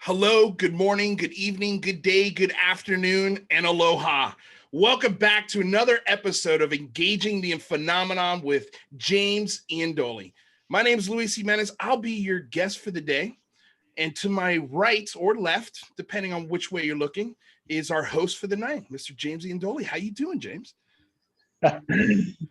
Hello, good morning, good evening, good day, good afternoon, and aloha. Welcome back to another episode of Engaging the Phenomenon with James Iandoli. My name is Luis Jimenez. I'll be your guest for the day. And to my right or left, depending on which way you're looking, is our host for the night, Mr. James Iandoli. How you doing, James?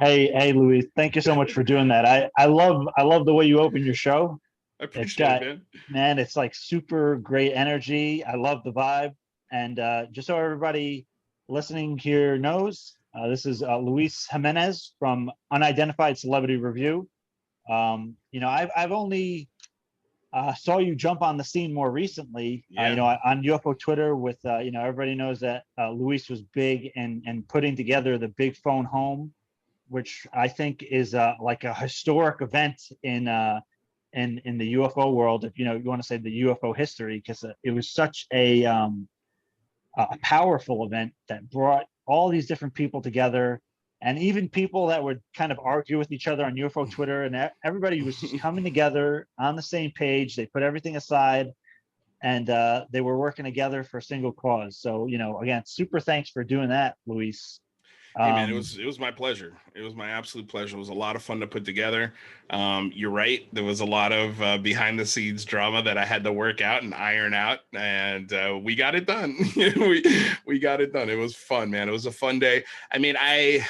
Hey, Luis. Thank you so much for doing that. I love the way you open your show. I It's appreciate got, it, man. man, it's like super great energy. I love the vibe. And just so everybody listening here knows, this is Luis Jimenez from Unidentified Celebrity Review. I've only saw you jump on the scene more recently, Yeah. on UFO Twitter with, everybody knows that Luis was big and putting together the Big Phone Home, which I think is like a historic event in the UFO world, if you want to say the UFO history, because it was such a powerful event that brought all these different people together, and even people that would kind of argue with each other on UFO Twitter, and everybody was just coming together on the same page. They put everything aside, and they were working together for a single cause. So, again, super thanks for doing that, Luis. Hey man, it was my pleasure. It was my absolute pleasure. It was a lot of fun to put together. You're right. There was a lot of behind the scenes drama that I had to work out and iron out, and we got it done. we got it done. It was fun, man. It was a fun day. I mean, I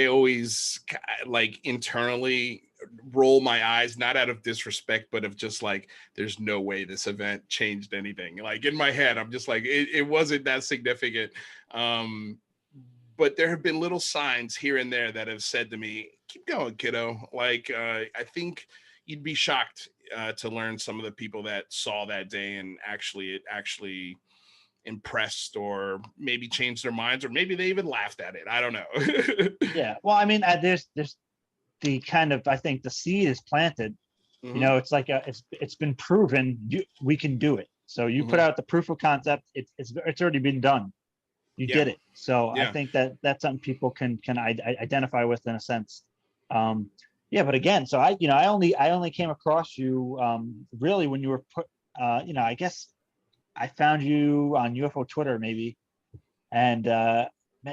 always like internally roll my eyes, not out of disrespect, but of just like, there's no way this event changed anything. Like in my head, I'm just like, it wasn't that significant. But there have been little signs here and there that have said to me, keep going, kiddo. Like, I think you'd be shocked to learn some of the people that saw that day and it actually impressed or maybe changed their minds, or maybe they even laughed at it. I don't know. Yeah, well, I mean, there's the kind of, I think the seed is planted. Mm-hmm. It's like it's been proven we can do it. So you put Mm-hmm. out the proof of concept. It's already been done. You Yeah. did it. So I Yeah. think that's something people can identify with in a sense. Yeah, but again, so I only came across you really when you were put. I guess I found you on UFO Twitter maybe, and man,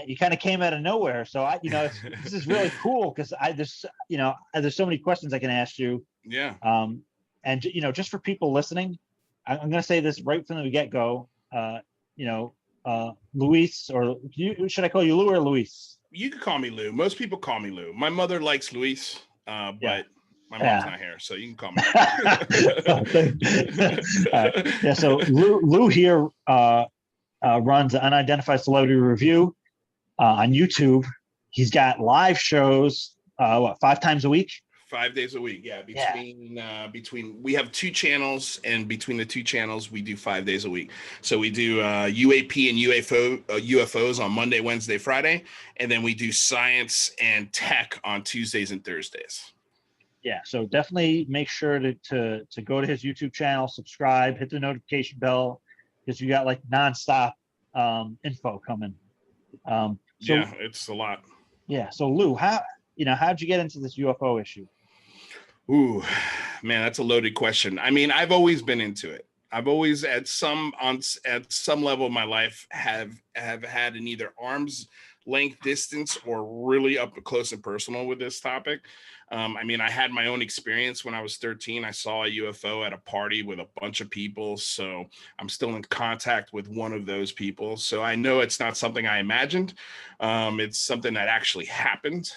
you kind of came out of nowhere. So this is really cool because there's so many questions I can ask you. Yeah. And just for people listening, I'm going to say this right from the get go. Luis, or should I call you Lou or Luis? You could call me Lou. Most people call me Lou. My mother likes Luis, Yeah, but my mom's yeah. not here, so you can call me Lou. Yeah. So Lou here runs an Unidentified Celebrity Review on YouTube. He's got live shows, 5 times a week? 5 days a week. Yeah. Yeah. Between we have two channels, and between the two channels, we do 5 days a week. So we do UAP and UFOs on Monday, Wednesday, Friday, and then we do science and tech on Tuesdays and Thursdays. Yeah, so definitely make sure to go to his YouTube channel, subscribe, hit the notification bell, because you got like nonstop info coming. So Yeah, it's a lot. yeah, so Lou, how'd you get into this UFO issue? Ooh, man, that's a loaded question. I mean, I've always been into it. I've always at some level of my life have had an either arm's length distance or really up close and personal with this topic. I mean, I had my own experience when I was 13. I saw a UFO at a party with a bunch of people. So I'm still in contact with one of those people. So I know it's not something I imagined. It's something that actually happened.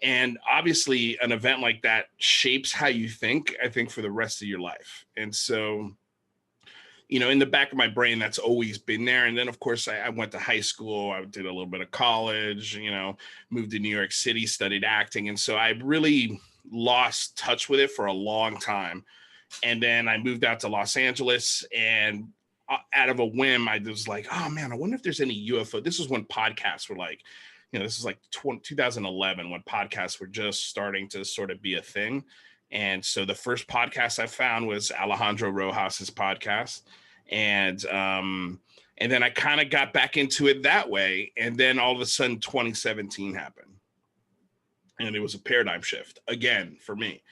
And obviously, an event like that shapes how you think, I think, for the rest of your life. And so, in the back of my brain, that's always been there. And then, of course, I went to high school. I did a little bit of college, moved to New York City, studied acting. And so I really lost touch with it for a long time. And then I moved out to Los Angeles, and out of a whim, I was like, oh, man, I wonder if there's any UFO. This is when podcasts were like, this is like 2011 when podcasts were just starting to sort of be a thing. And so the first podcast I found was Alejandro Rojas's podcast. And then I kind of got back into it that way. And then all of a sudden 2017 happened. And it was a paradigm shift again for me.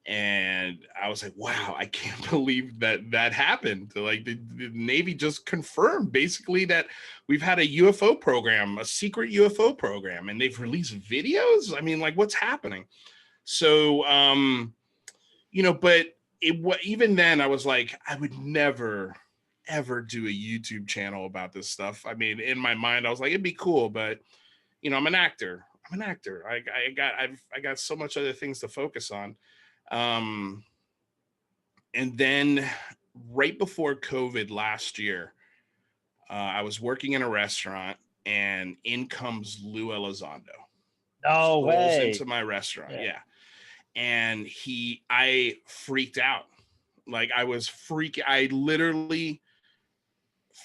And I was like, wow, I can't believe that happened. Like the Navy just confirmed basically that we've had a UFO program, a secret UFO program, and they've released videos. I mean, like, what's happening? So, but even then I was like, I would never ever do a YouTube channel about this stuff. I mean, in my mind, I was like, it'd be cool, but I'm an actor. I got so much other things to focus on. And then right before COVID last year, I was working in a restaurant, and in comes Lou Elizondo. No Strolls way. into my restaurant. Yeah. Yeah. And I freaked out. Like I literally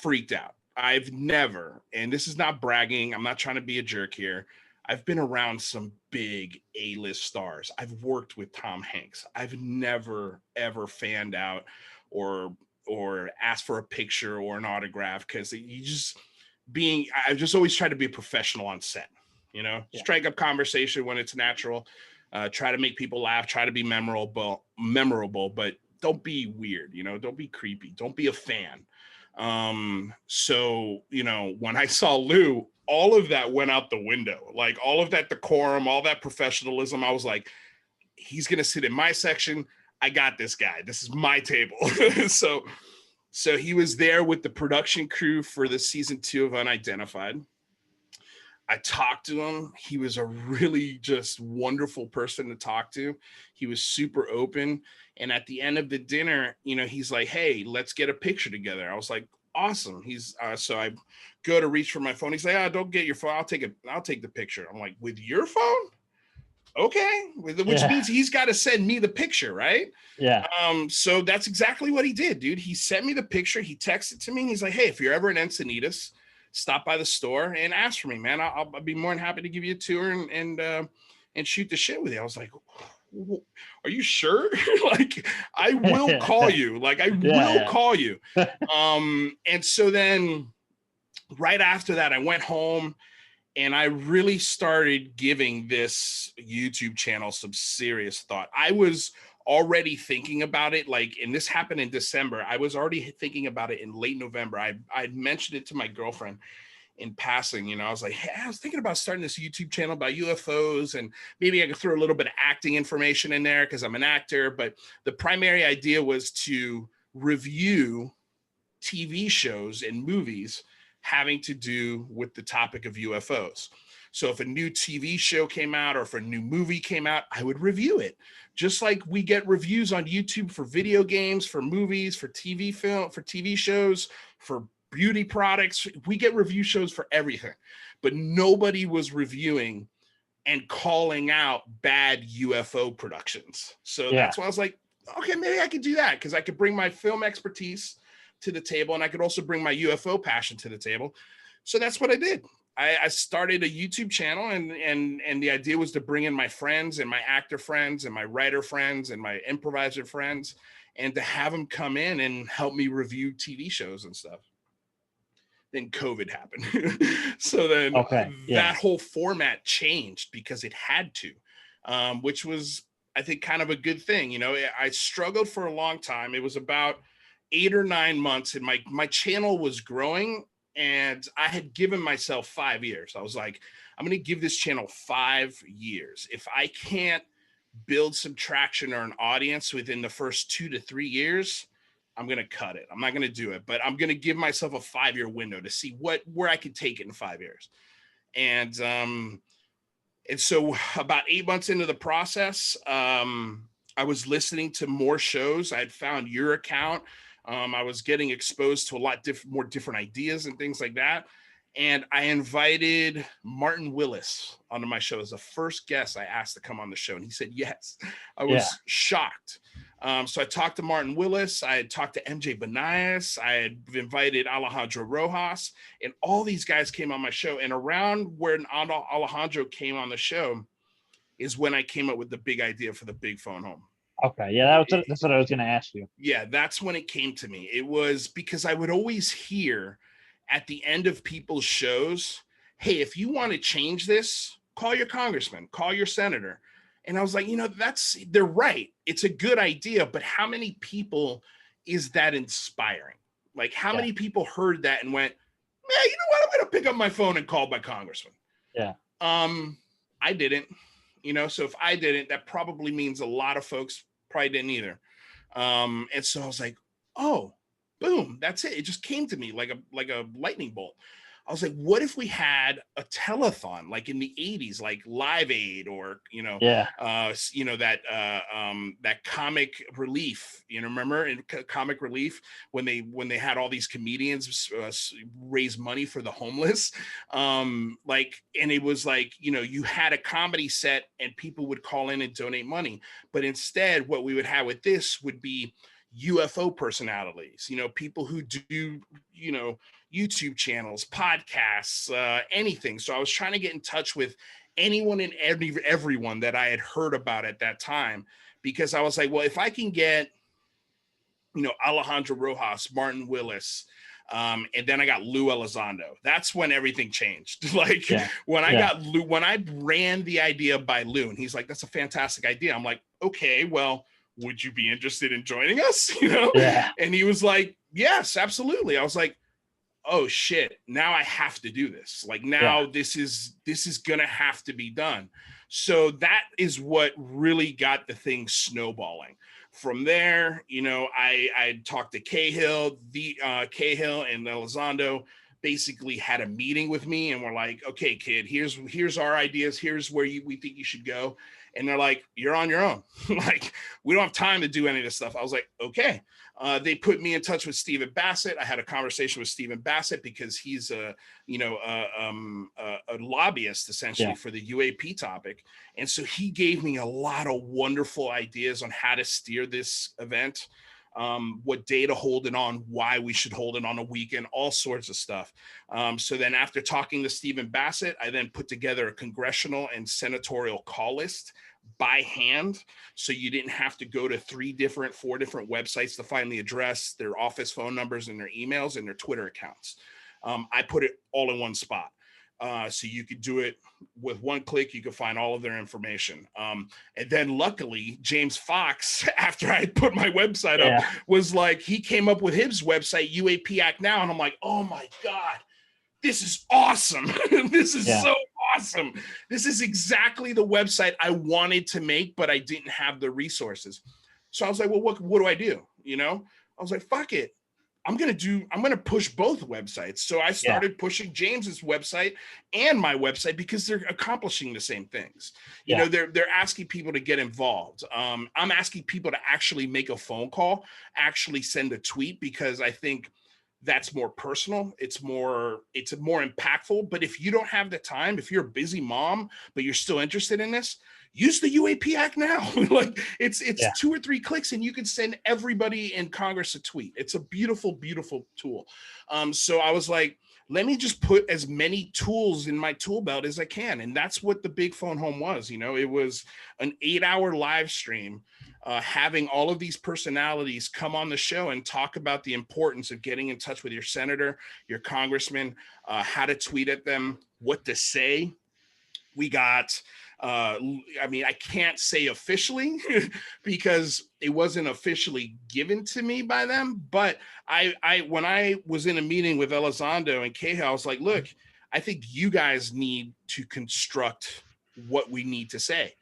freaked out. I've never, and this is not bragging, I'm not trying to be a jerk here. I've been around some big A-list stars. I've worked with Tom Hanks. I've never ever fanned out or asked for a picture or an autograph, because I've just always tried to be a professional on set, strike up conversation when it's natural, try to make people laugh, try to be memorable, but don't be weird, don't be creepy, don't be a fan. So, when I saw Lou, all of that went out the window, like all of that decorum, all that professionalism. I was like, he's going to sit in my section. I got this guy. This is my table. So he was there with the production crew for the season 2 of Unidentified. I talked to him. He was a really just wonderful person to talk to. He was super open. And at the end of the dinner, he's like, hey, let's get a picture together. I was like, awesome. So I go to reach for my phone. He's like, don't get your phone. I'll take the picture. I'm like, with your phone? Okay. Which means he's got to send me the picture, right? Yeah. So that's exactly what he did, dude. He sent me the picture. He texted to me, and he's like, hey, if you're ever in Encinitas, stop by the store and ask for me, man. I'll be more than happy to give you a tour and shoot the shit with you. I was like, are you sure? Like, I will call you. Like, I will call you. And so then right after that, I went home and I really started giving this YouTube channel some serious thought. I was already thinking about it, and this happened in December. I was already thinking about it in late November. I mentioned it to my girlfriend in passing. I was like, hey, I was thinking about starting this YouTube channel about UFOs, and maybe I could throw a little bit of acting information in there because I'm an actor. But the primary idea was to review TV shows and movies having to do with the topic of UFOs. So if a new TV show came out or if a new movie came out, I would review it. Just like we get reviews on YouTube for video games, for movies, for TV shows, for beauty products. We get review shows for everything. But nobody was reviewing and calling out bad UFO productions. So that's why I was like, okay, maybe I could do that, because I could bring my film expertise to the table, and I could also bring my UFO passion to the table. So that's what I did. I started a YouTube channel, and the idea was to bring in my friends and my actor friends and my writer friends and my improviser friends, and to have them come in and help me review TV shows and stuff. Then COVID happened. So then that whole format changed because it had to, which was, I think, kind of a good thing. I struggled for a long time. It was about 8 or 9 months, and my channel was growing, and I had given myself 5 years. I was like, I'm going to give this channel 5 years. If I can't build some traction or an audience within the first 2 to 3 years, I'm going to cut it. I'm not going to do it, but I'm going to give myself a 5-year window to see where I could take it in 5 years. And so about 8 months into the process, I was listening to more shows. I had found your account. I was getting exposed to a lot more different ideas and things like that. And I invited Martin Willis onto my show as the first guest I asked to come on the show. And he said yes. I was shocked. So I talked to Martin Willis. I had talked to MJ Banias. I had invited Alejandro Rojas. And all these guys came on my show. And around when Alejandro came on the show is when I came up with the big idea for the Big Phone Home. Okay, yeah, that's what I was going to ask you. Yeah, that's when it came to me. It was because I would always hear at the end of people's shows, hey, if you want to change this, call your congressman, call your senator. And I was like, they're right. It's a good idea, but how many people is that inspiring? Like, how many people heard that and went, man, you know what? I'm going to pick up my phone and call my congressman. Yeah. I didn't, so if I didn't, that probably means a lot of folks probably didn't either. And so I was like, oh, boom, that's it. It just came to me like a lightning bolt. I was like, what if we had a telethon like in the 80s, like Live Aid, or that Comic Relief, remember in Comic Relief when they had all these comedians raise money for the homeless, and it was like, you had a comedy set and people would call in and donate money, but instead what we would have with this would be UFO personalities, people who do, YouTube channels, podcasts, anything. So I was trying to get in touch with anyone and everyone that I had heard about at that time, because I was like, well, if I can get, Alejandro Rojas, Martin Willis, and then I got Lou Elizondo. That's when everything changed. When I ran the idea by Lou, and he's like, that's a fantastic idea. I'm like, okay, well, would you be interested in joining us? And he was like, yes, absolutely. I was like, oh shit, now I have to do this. Like, now this is gonna have to be done. So that is what really got the thing snowballing. From there, I talked to Cahill and Elizondo basically had a meeting with me, and we're like, okay, kid, here's our ideas. Here's where we think you should go. And they're like, you're on your own. Like, we don't have time to do any of this stuff. I was like, okay. They put me in touch with Stephen Bassett. I had a conversation with Stephen Bassett because he's a lobbyist essentially for the UAP topic. And so he gave me a lot of wonderful ideas on how to steer this event, what day to hold it on, why we should hold it on a weekend, all sorts of stuff. So then after talking to Stephen Bassett, I then put together a congressional and senatorial call list by hand. So you didn't have to go to 4 different websites to find the address, their office phone numbers, and their emails and their Twitter accounts. I put it all in one spot. So you could do it with one click. You could find all of their information. And then luckily, James Fox, after I put my website up, was like, he came up with his website, UAP Act Now. And I'm like, oh my God, this is awesome. This is so awesome. This is exactly the website I wanted to make, but I didn't have the resources. So I was like, well, what do I do? I was like, fuck it. I'm going to push both websites. So I started pushing James's website and my website because they're accomplishing the same things. They're asking people to get involved. I'm asking people to actually make a phone call, actually send a tweet, because I think that's more personal. It's more impactful. But if you don't have the time, if you're a busy mom, but you're still interested in this, use the UAP Act Now. Like, it's 2 or 3 clicks and you can send everybody in Congress a tweet. It's a beautiful, beautiful tool. So I was like, let me just put as many tools in my tool belt as I can. And that's what the Big Phone Home was. It was an 8-hour live stream, having all of these personalities come on the show and talk about the importance of getting in touch with your senator, your congressman, how to tweet at them, what to say. We got, I can't say officially because it wasn't officially given to me by them. But when I was in a meeting with Elizondo and Cahill, I was like, look, I think you guys need to construct what we need to say.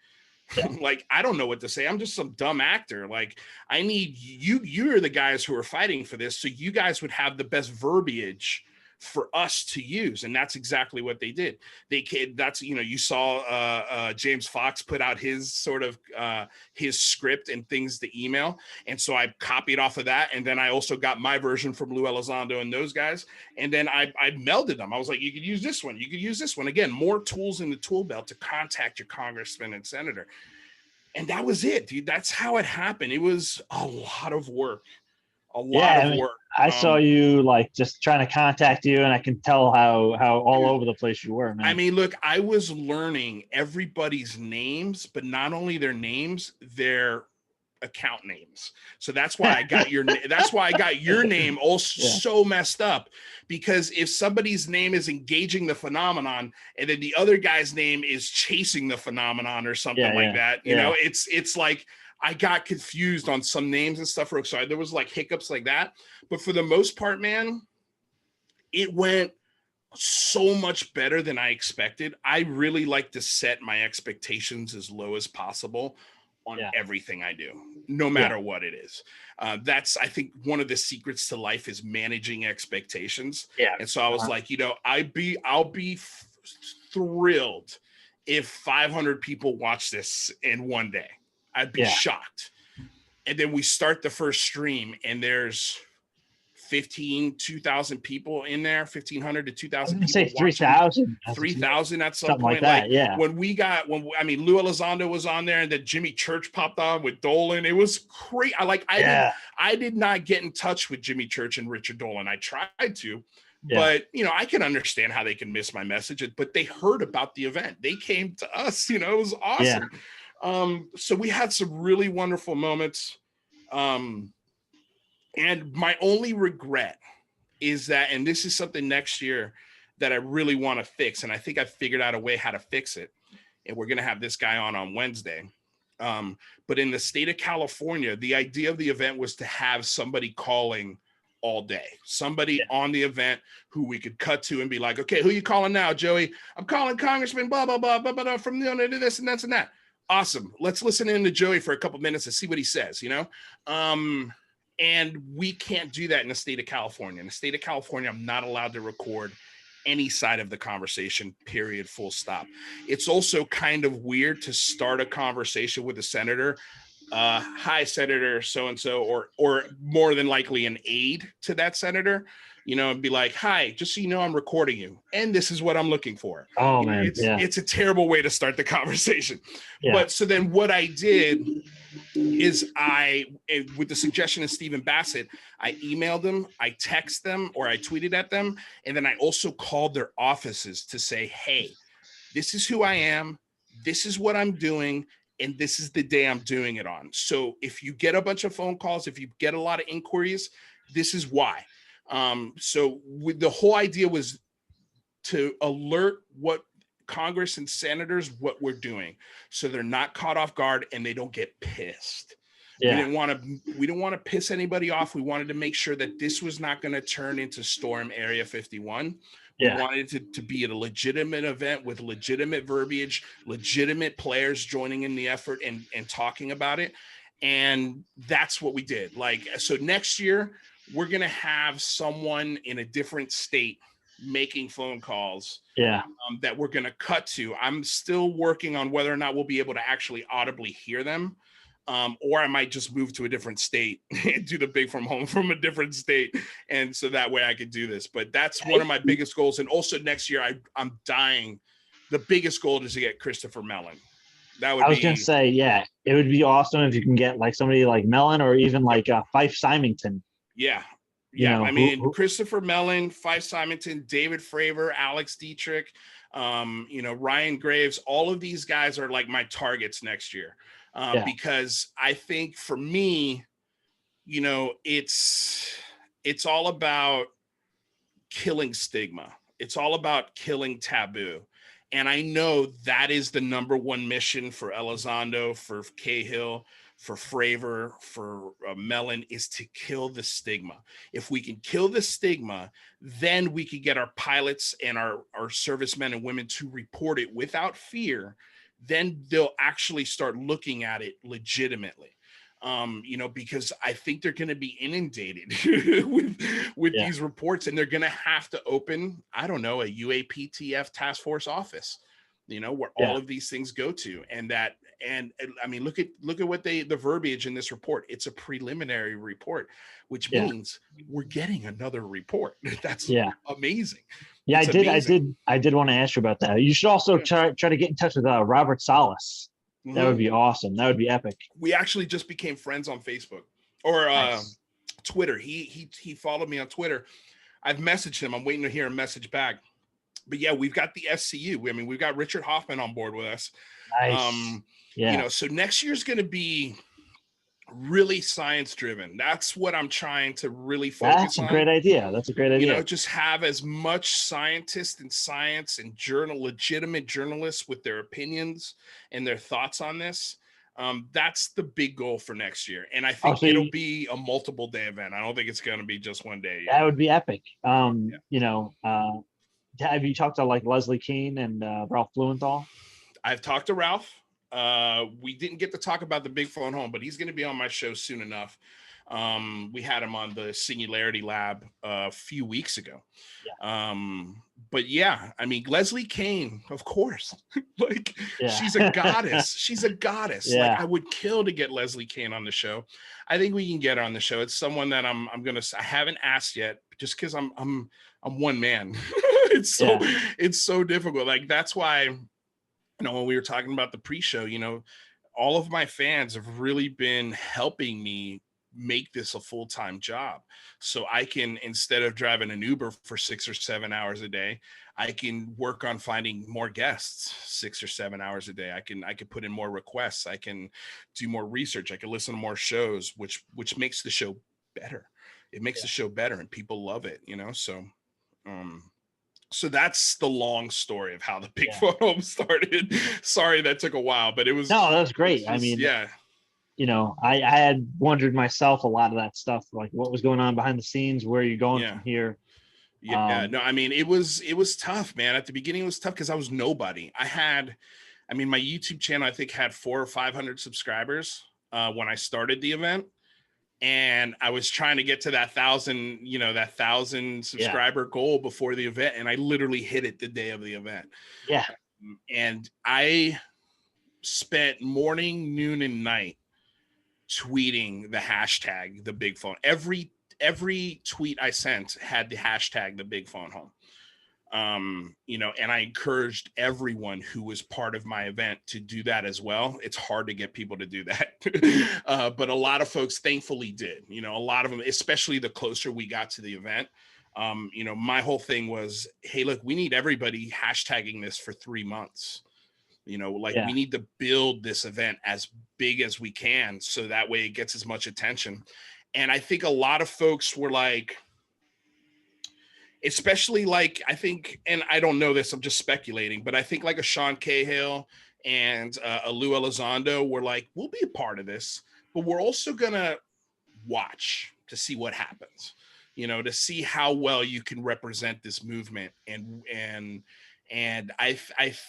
Like, I don't know what to say. I'm just some dumb actor. Like, I need you're the guys who are fighting for this. So you guys would have the best verbiage for us to use. And that's exactly what they did. You saw James Fox put out his sort of his script and things to email. And so I copied off of that. And then I also got my version from Lou Elizondo and those guys. And then I melded them. I was like, you could use this one. You could use this one. Again, more tools in the tool belt to contact your congressman and senator. And that was it, dude. That's how it happened. It was a lot of work. Work. I saw you like just trying to contact you, and I can tell how all over the place you were, man. I mean, look, I was learning everybody's names, but not only their names, their account names. So that's why I got your name also so messed up, because if somebody's name is engaging the phenomenon and then the other guy's name is chasing the phenomenon or something like that, you know, it's like I got confused on some names and stuff. So there was like hiccups like that. But for the most part, man, it went so much better than I expected. I really like to set my expectations as low as possible on everything I do, no matter what it is. That's, I think, one of the secrets to life is managing expectations. Yeah. And so I was like, you know, I'll be thrilled if 500 people watch this in one day. I'd be shocked. And then we start the first stream and there's 2,000 people in there, 1,500 to 2,000 people. Say 3,000. 3,000 at some something point. Like that, when Lou Elizondo was on there and then Jimmy Church popped on with Dolan. It was crazy. I did not get in touch with Jimmy Church and Richard Dolan. I tried to, but you know, I can understand how they can miss my message, but they heard about the event. They came to us, you know, it was awesome. So we had some really wonderful moments. And my only regret is that, and this is something next year that I really want to fix, and I think I figured out a way how to fix it, and we're going to have this guy on Wednesday. But in the state of California, the idea of the event was to have somebody calling all day, somebody on the event who we could cut to and be like, okay, who you calling now, Joey? I'm calling Congressman blah, blah, blah, blah, blah, from this and that's and that. Awesome. Let's listen in to Joey for a couple minutes and see what he says, you know? And we can't do that in the state of California. In the state of California, I'm not allowed to record any side of the conversation, period, full stop. It's also kind of weird to start a conversation with a senator. Hi, Senator so-and-so, or more than likely an aide to that senator, you know, and be like, hi, just so you know, I'm recording you. And this is what I'm looking for. Oh, man. It's a terrible way to start the conversation. But so then what I did is with the suggestion of Stephen Bassett, I emailed them, I texted them, or I tweeted at them. And then I also called their offices to say, hey, this is who I am. This is what I'm doing. And this is the day I'm doing it on. So if you get a bunch of phone calls, if you get a lot of inquiries, this is why. So the whole idea was to alert what Congress and senators what we're doing, so they're not caught off guard and they don't get pissed. We didn't want to piss anybody off. We wanted to make sure that this was not going to turn into Storm Area 51. We wanted it to be a legitimate event with legitimate verbiage, legitimate players joining in the effort and talking about it. And that's what we did. Like, so next year, we're going to have someone in a different state making phone calls that we're going to cut to. I'm still working on whether or not we'll be able to actually audibly hear them. Or I might just move to a different state and do the big from home from a different state. And so that way I could do this. But that's one of my biggest goals. And also next year, I'm dying. The biggest goal is to get Christopher Mellon. I was going to say, it would be awesome if you can get like somebody like Mellon or even like Fife Symington. Yeah. I mean, Christopher Mellon, Fife Symington, David Fravor, Alex Dietrich, Ryan Graves, all of these guys are like my targets next year. Because I think for me, you know, it's all about killing stigma. It's all about killing taboo. And I know that is the number one mission for Elizondo, for Cahill, for Fravor, for Mellon, is to kill the stigma. If we can kill the stigma, then we can get our pilots and our servicemen and women to report it without fear. Then they'll actually start looking at it legitimately. Because I think they're going to be inundated with these reports, and they're going to have to open, I don't know, a UAPTF task force office, where all of these things go to. And I mean, look at what the verbiage in this report. It's a preliminary report, which means we're getting another report. That's amazing. Yeah, I did want to ask you about that. You should also try to get in touch with Robert Salas. Mm-hmm. That would be awesome. That would be epic. We actually just became friends on Facebook or Twitter. He followed me on Twitter. I've messaged him. I'm waiting to hear a message back. But yeah, we've got the SCU. I mean, we've got Richard Hoffman on board with us. Nice. So next year's going to be really science driven. That's what I'm trying to really focus That's a on. great idea. That's a great You know, idea. just have as much scientists and science and legitimate journalists with their opinions and their thoughts on this. That's the big goal for next year. And I Oh, think so it'll be a multiple day event. I don't think it's going to be just one day. that would be epic. Yeah. Have you talked to like Leslie Keane and Ralph Blumenthal? I've talked to Ralph. We didn't get to talk about the big phone home, but he's going to be on my show soon enough. We had him on the Singularity Lab a few weeks ago. Yeah. But yeah, I mean, Leslie Kane, of course, like Yeah. she's a goddess. She's a goddess. Like Yeah. I would kill to get Leslie Kane on the show. I think we can get her on the show. It's someone that I haven't asked yet, just because I'm one man. It's so difficult. Like that's why, when we were talking about the pre-show, all of my fans have really been helping me make this a full-time job. So I can, instead of driving an Uber for 6 or 7 hours a day, I can work on finding more guests 6 or 7 hours a day. I can put in more requests. I can do more research. I can listen to more shows, which makes the show better. It makes the show better and people love it, so that's the long story of how the big phone home started. Sorry that took a while, but it was no, that was great. Just, I mean, yeah, I had wondered myself a lot of that stuff, like what was going on behind the scenes, where are you going from here? Yeah, no, I mean, it was tough, man. At the beginning, it was tough because I was nobody. My YouTube channel, I think, had 400 or 500 subscribers when I started the event. And I was trying to get to that 1,000 subscriber goal before the event. And I literally hit it the day of the event. Yeah. And I spent morning, noon, and night tweeting the hashtag, the big phone. Every tweet I sent had the hashtag, the big phone home. And I encouraged everyone who was part of my event to do that as well. It's hard to get people to do that. But a lot of folks thankfully did, a lot of them, especially the closer we got to the event. My whole thing was, hey, look, we need everybody hashtagging this for 3 months. We need to build this event as big as we can. So that way it gets as much attention. And I think a lot of folks were like, especially like, I think, and I don't know this, I'm just speculating, but I think like a Sean Cahill and a Lou Elizondo were like, we'll be a part of this, but we're also going to watch to see what happens, to see how well you can represent this movement. And I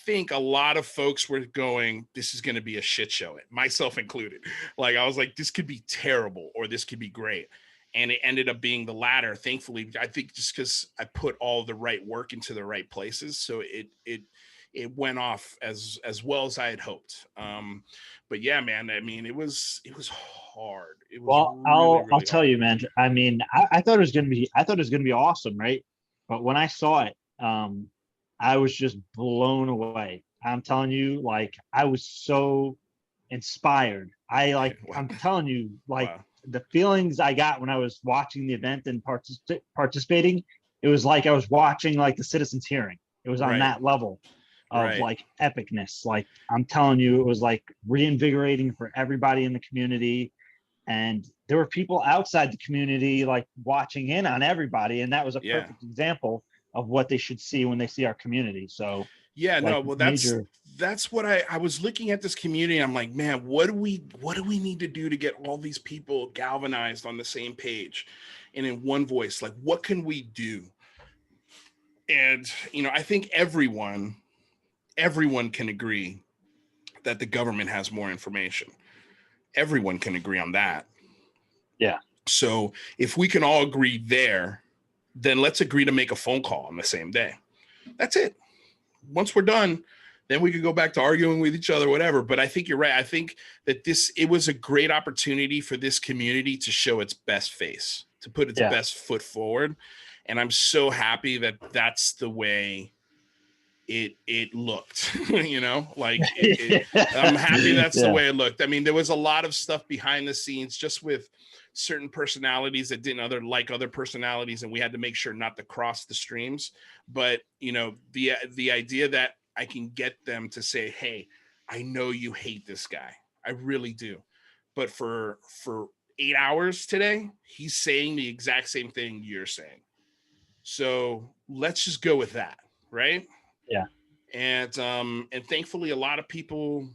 think a lot of folks were going, this is going to be a shit show, myself included. Like, I was like, this could be terrible or this could be great. And it ended up being the latter, thankfully. I think just because I put all the right work into the right places, so it went off as well as I had hoped. But yeah, man, I mean, it was hard. It was I'll really tell hard. you, man. I mean, I thought it was gonna be awesome, right? But when I saw it, I was just blown away. I'm telling you, like, I was so inspired. Wow. I'm telling you, like, Wow. the feelings I got when I was watching the event and participating, it was like I was watching like the citizens hearing. It was on Right. that level of Right. like epicness. Like, I'm telling you, it was like reinvigorating for everybody in the community. And there were people outside the community like watching in on everybody. And that was a perfect example of what they should see when they see our community. So yeah, like, no, well, that's what I was looking at this community. And I'm like, man, what do we need to do to get all these people galvanized on the same page and in one voice? Like, what can we do? And, I think everyone can agree that the government has more information. Everyone can agree on that. Yeah. So if we can all agree there, then let's agree to make a phone call on the same day. That's it. Once we're done, then we could go back to arguing with each other, whatever. But I think you're right. I think that it was a great opportunity for this community to show its best face, to put its best foot forward. And I'm so happy that that's the way it looked, like I'm happy that's the way it looked. I mean, there was a lot of stuff behind the scenes just with certain personalities that didn't like other personalities, and we had to make sure not to cross the streams. But the idea that I can get them to say, hey, I know you hate this guy, I really do, but for 8 hours today, he's saying the exact same thing you're saying. So let's just go with that, right? Yeah. And thankfully a lot of people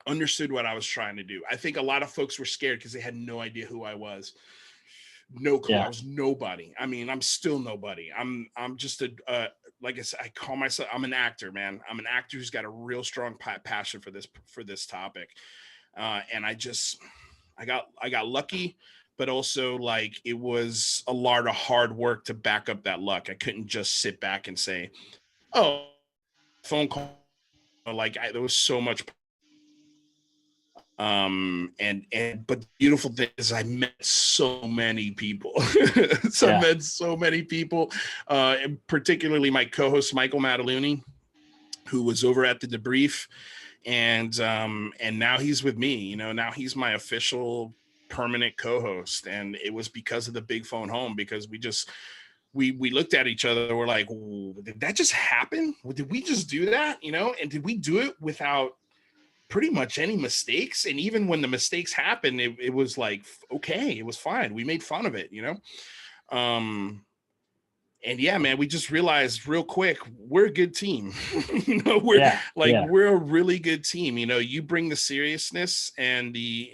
understood what I was trying to do. I think a lot of folks were scared because they had no idea who I was. No clue. Yeah. I was nobody. I mean, I'm still nobody. I'm just a like I said, I call myself, I'm an actor, man. I'm an actor who's got a real strong passion for this topic. And I got lucky, but also like it was a lot of hard work to back up that luck. I couldn't just sit back and say, "Oh, phone call." There was so much. And but the beautiful thing is I met so many people. So I Yeah. met so many people, and particularly my co-host Michael Mataluni, who was over at the debrief, and now he's with me. You know, now he's my official permanent co-host, and it was because of the big phone home, because we looked at each other, we're like, did that just happen? Did we just do that? You know, and did we do it without pretty much any mistakes? And even when the mistakes happened, it was like, okay, it was fine, we made fun of it, you know. And yeah, man, we just realized real quick, we're a good team. You know, Yeah. Yeah. we're a really good team. You know, you bring the seriousness and the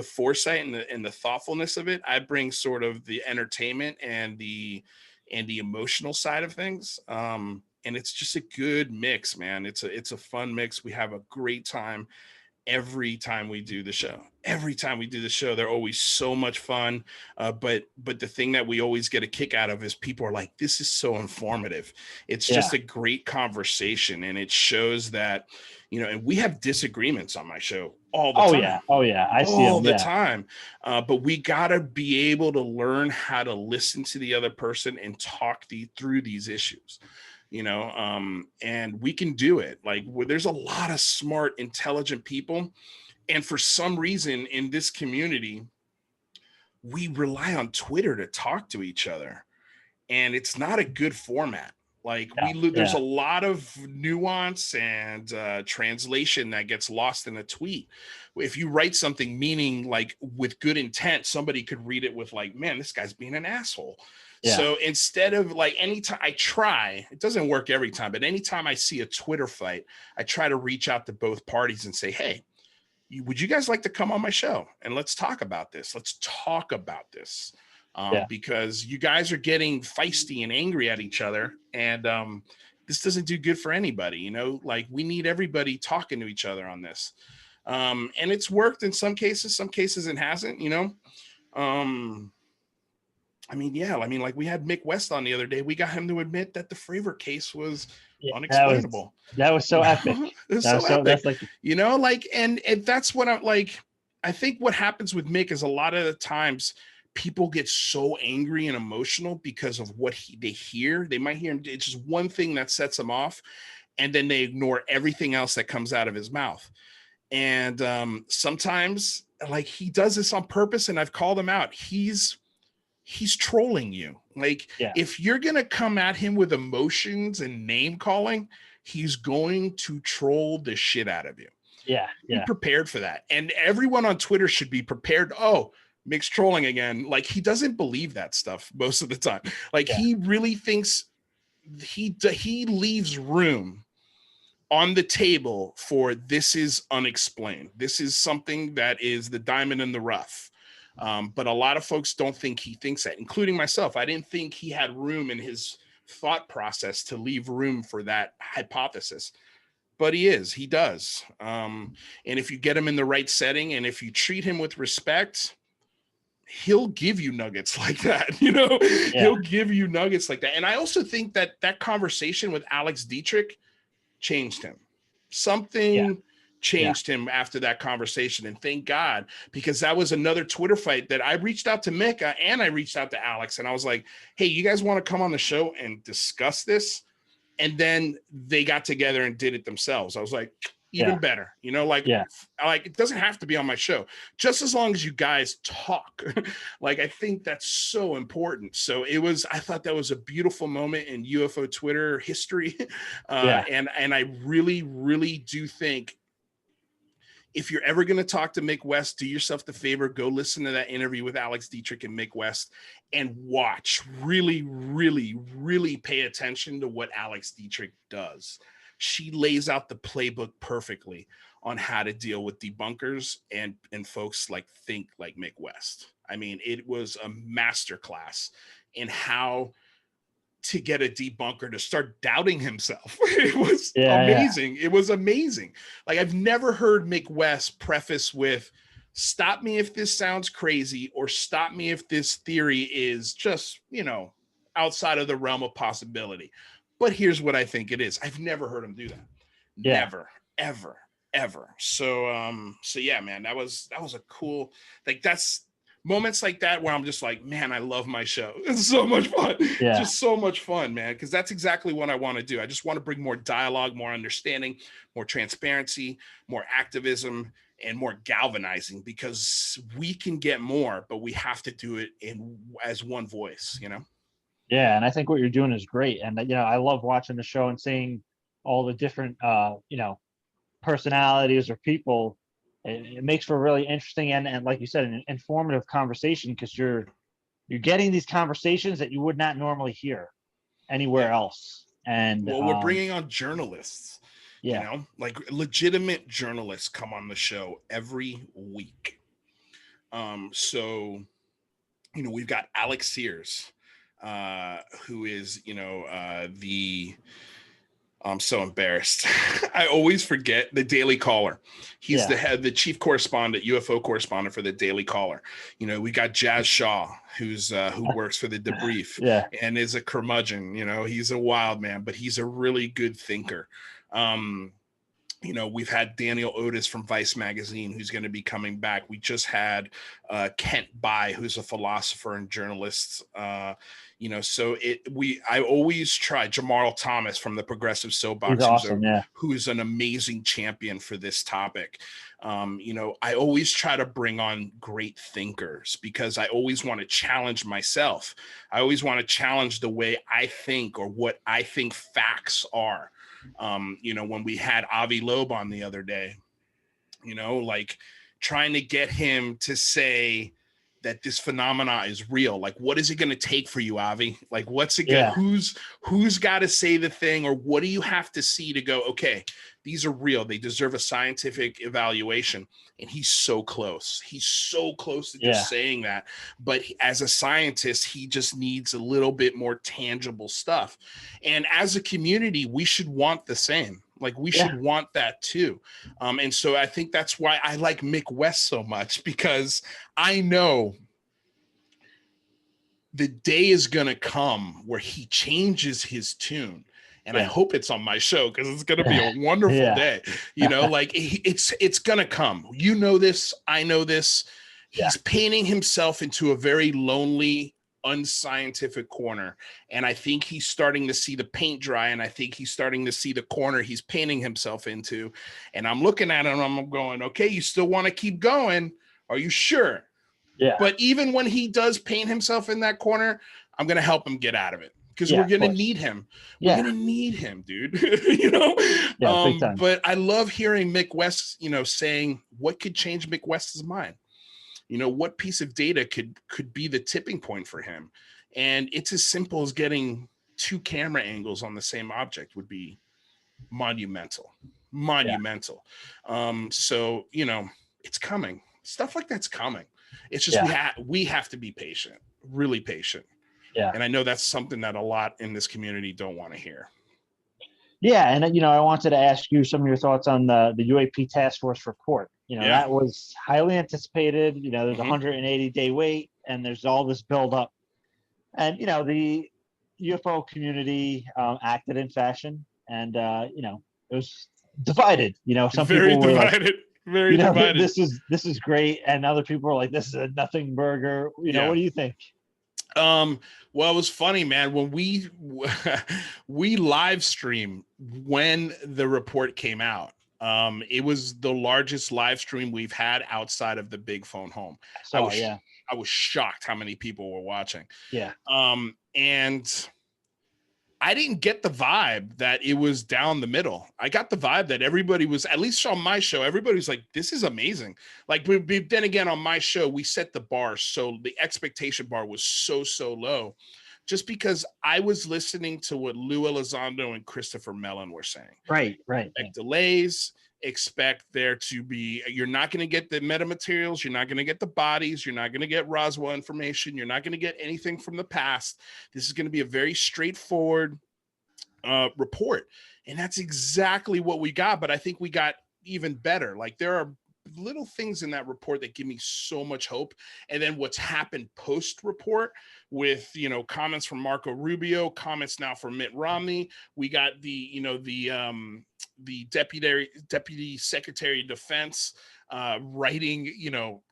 foresight and the thoughtfulness of it. I bring sort of the entertainment and the emotional side of things. And it's just a good mix, man. It's a fun mix. We have a great time every time we do the show. Every time we do the show, they're always so much fun. But the thing that we always get a kick out of is people are like, this is so informative. It's Yeah. just a great conversation, and it shows that, you know, and we have disagreements on my show all the Oh time. yeah. Oh yeah. I see All them. the Yeah. time. But we gotta be able to learn how to listen to the other person and talk through these issues, you know. And we can do it. Like, there's a lot of smart, intelligent people, and for some reason in this community we rely on Twitter to talk to each other, and it's not a good format. Like, Yeah. there's Yeah. a lot of nuance and translation that gets lost in a tweet. If you write something meaning, like, with good intent, somebody could read it with like, man, this guy's being an asshole. Yeah. So instead of, like, anytime I try, it doesn't work every time, but anytime I see a Twitter fight, I try to reach out to both parties and say, hey, would you guys like to come on my show and let's talk about this? Let's talk about this. Yeah. Because you guys are getting feisty and angry at each other, and this doesn't do good for anybody. You know, like, we need everybody talking to each other on this. And it's worked in some cases it hasn't, you know. I mean, yeah, I mean, like, we had Mick West on the other day. We got him to admit that the Fravor case was Yeah. unexplainable. That was so epic. It's That so was so. epic, That's like. you know, like, and that's what I'm like. I think what happens with Mick is a lot of the times people get so angry and emotional because of what they hear. They might hear him, it's just one thing that sets them off, and then they ignore everything else that comes out of his mouth. And sometimes, like, he does this on purpose, and I've called him out. He's trolling you. Like, Yeah. if you're going to come at him with emotions and name calling, he's going to troll the shit out of you. Yeah. Be Yeah. prepared for that. And everyone on Twitter should be prepared. Oh, Mick's trolling again. Like, he doesn't believe that stuff most of the time. Like, Yeah. he really thinks he leaves room on the table for, this is unexplained. This is something that is the diamond in the rough. But a lot of folks don't think he thinks that, including myself. I didn't think he had room in his thought process to leave room for that hypothesis, but he does. And if you get him in the right setting, and if you treat him with respect, he'll give you nuggets like that. You know, Yeah. he'll give you nuggets like that. And I also think that that conversation with Alex Dietrich changed him. Something changed him after that conversation, and thank God, because that was another Twitter fight that I reached out to Mick and I reached out to Alex, and I was like, hey, you guys want to come on the show and discuss this? And then they got together and did it themselves. I was like, even better, you know, like, it doesn't have to be on my show, just as long as you guys talk. Like, I think that's so important. So I thought that was a beautiful moment in UFO Twitter history. And I really, really do think if you're ever going to talk to Mick West, do yourself the favor, go listen to that interview with Alex Dietrich and Mick West and watch. Really, really, really pay attention to what Alex Dietrich does. She lays out the playbook perfectly on how to deal with debunkers and folks like think like Mick West. I mean, it was a masterclass in how to get a debunker to start doubting himself. It was amazing. Yeah. It was amazing. Like, I've never heard Mick West preface with, stop me if this sounds crazy, or stop me if this theory is just, you know, outside of the realm of possibility. But here's what I think it is. I've never heard him do that. Yeah. Never, ever, ever. So yeah, man, that was a cool, like, that's moments like that where I'm just like, man, I love my show. It's so much fun. Yeah. Just so much fun, man. Because that's exactly what I want to do. I just want to bring more dialogue, more understanding, more transparency, more activism, and more galvanizing, because we can get more, but we have to do it as one voice, you know? Yeah. And I think what you're doing is great. And, you know, I love watching the show and seeing all the different, you know, personalities or people. It makes for a really interesting and like you said, an informative conversation, because you're getting these conversations that you would not normally hear anywhere else. And well, we're bringing on journalists, you know, like legitimate journalists come on the show every week. So, you know, we've got Alex Sears, who is, you know, I'm so embarrassed. I always forget, the Daily Caller. He's the chief correspondent, UFO correspondent for the Daily Caller. You know, we got Jazz Shaw, who works for the Debrief and is a curmudgeon. You know, he's a wild man, but he's a really good thinker. You know, we've had Daniel Otis from Vice Magazine, who's going to be coming back. We just had Kent Bai, who's a philosopher and journalist. You know, so I always try Jamarl Thomas from the Progressive Soapbox, awesome, who's an amazing champion for this topic. You know, I always try to bring on great thinkers, because I always want to challenge myself. I always want to challenge the way I think, or what I think facts are. You know, when we had Avi Loeb on the other day, you know, like trying to get him to say that this phenomena is real. Like, what is it going to take for you, Avi? Like, what's it good? Who's got to say the thing, or what do you have to see to go, okay, these are real. They deserve a scientific evaluation. And he's so close. He's so close to just saying that. But as a scientist, he just needs a little bit more tangible stuff. And as a community, we should want the same. Like, we should want that too. And so I think that's why I like Mick West so much, because I know the day is going to come where he changes his tune. And I hope it's on my show, because it's going to be a wonderful day. You know, like it's going to come. You know this. I know this. He's painting himself into a very lonely, unscientific corner. And I think he's starting to see the paint dry. And I think he's starting to see the corner he's painting himself into. And I'm looking at him, I'm going, okay, you still want to keep going? Are you sure? Yeah. But even when he does paint himself in that corner, I'm going to help him get out of it, because we're going to need him. We're going to need him, dude. You know? But I love hearing Mick West, you know, saying what could change Mick West's mind. You know, what piece of data could be the tipping point for him? And it's as simple as getting 2 camera angles on the same object would be monumental. So, you know, it's coming. Stuff like that's coming. It's just we have to be patient, really patient. Yeah. And I know that's something that a lot in this community don't want to hear. Yeah. And, you know, I wanted to ask you some of your thoughts on the UAP task force report. You know, that was highly anticipated. You know, there's a 180-day wait, and there's all this buildup. And, you know, the UFO community acted in fashion, and, you know, it was divided. You know, some people were like, very divided. This is great. And other people were like, this is a nothing burger. You know, what do you think? Well, it was funny, man. When we live stream when the report came out, it was the largest live stream we've had outside of the Big Phone Home. I was shocked how many people were watching. Yeah. And I didn't get the vibe that it was down the middle. I got the vibe that everybody was, at least on my show, everybody was like, this is amazing. Like, but then again, on my show, we set the bar. So the expectation bar was so low, just because I was listening to what Lou Elizondo and Christopher Mellon were saying. Right. Expect delays, expect there to be, you're not going to get the metamaterials, you're not going to get the bodies, you're not going to get Roswell information, you're not going to get anything from the past. This is going to be a very straightforward report. And that's exactly what we got. But I think we got even better. Like, there are little things in that report that give me so much hope. And then what's happened post report with, you know, comments from Marco Rubio, comments now from Mitt Romney. We got the, you know, the deputy secretary of defense writing, you know,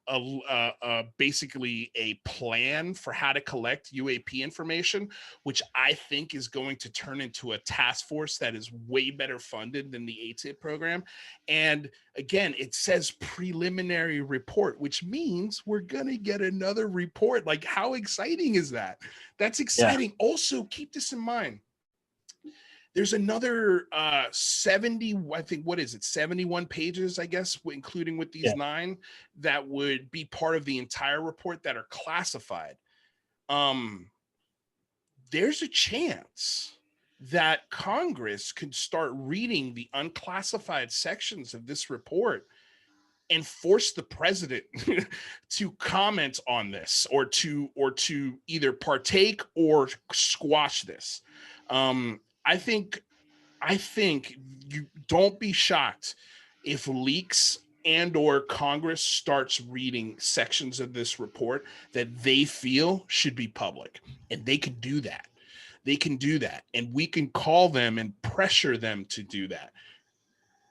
basically a plan for how to collect UAP information, which I think is going to turn into a task force that is way better funded than the ATIP program. And again, it says preliminary report, which means we're going to get another report. Like, how exciting is that? That's exciting. Yeah. Also, keep this in mind. There's another 70, I think, what is it, 71 pages, I guess, including with these 9, that would be part of the entire report that are classified. There's a chance that Congress could start reading the unclassified sections of this report and force the president to comment on this, or to either partake or squash this. I think you don't be shocked if leaks and or Congress starts reading sections of this report that they feel should be public, and they can do that. And we can call them and pressure them to do that.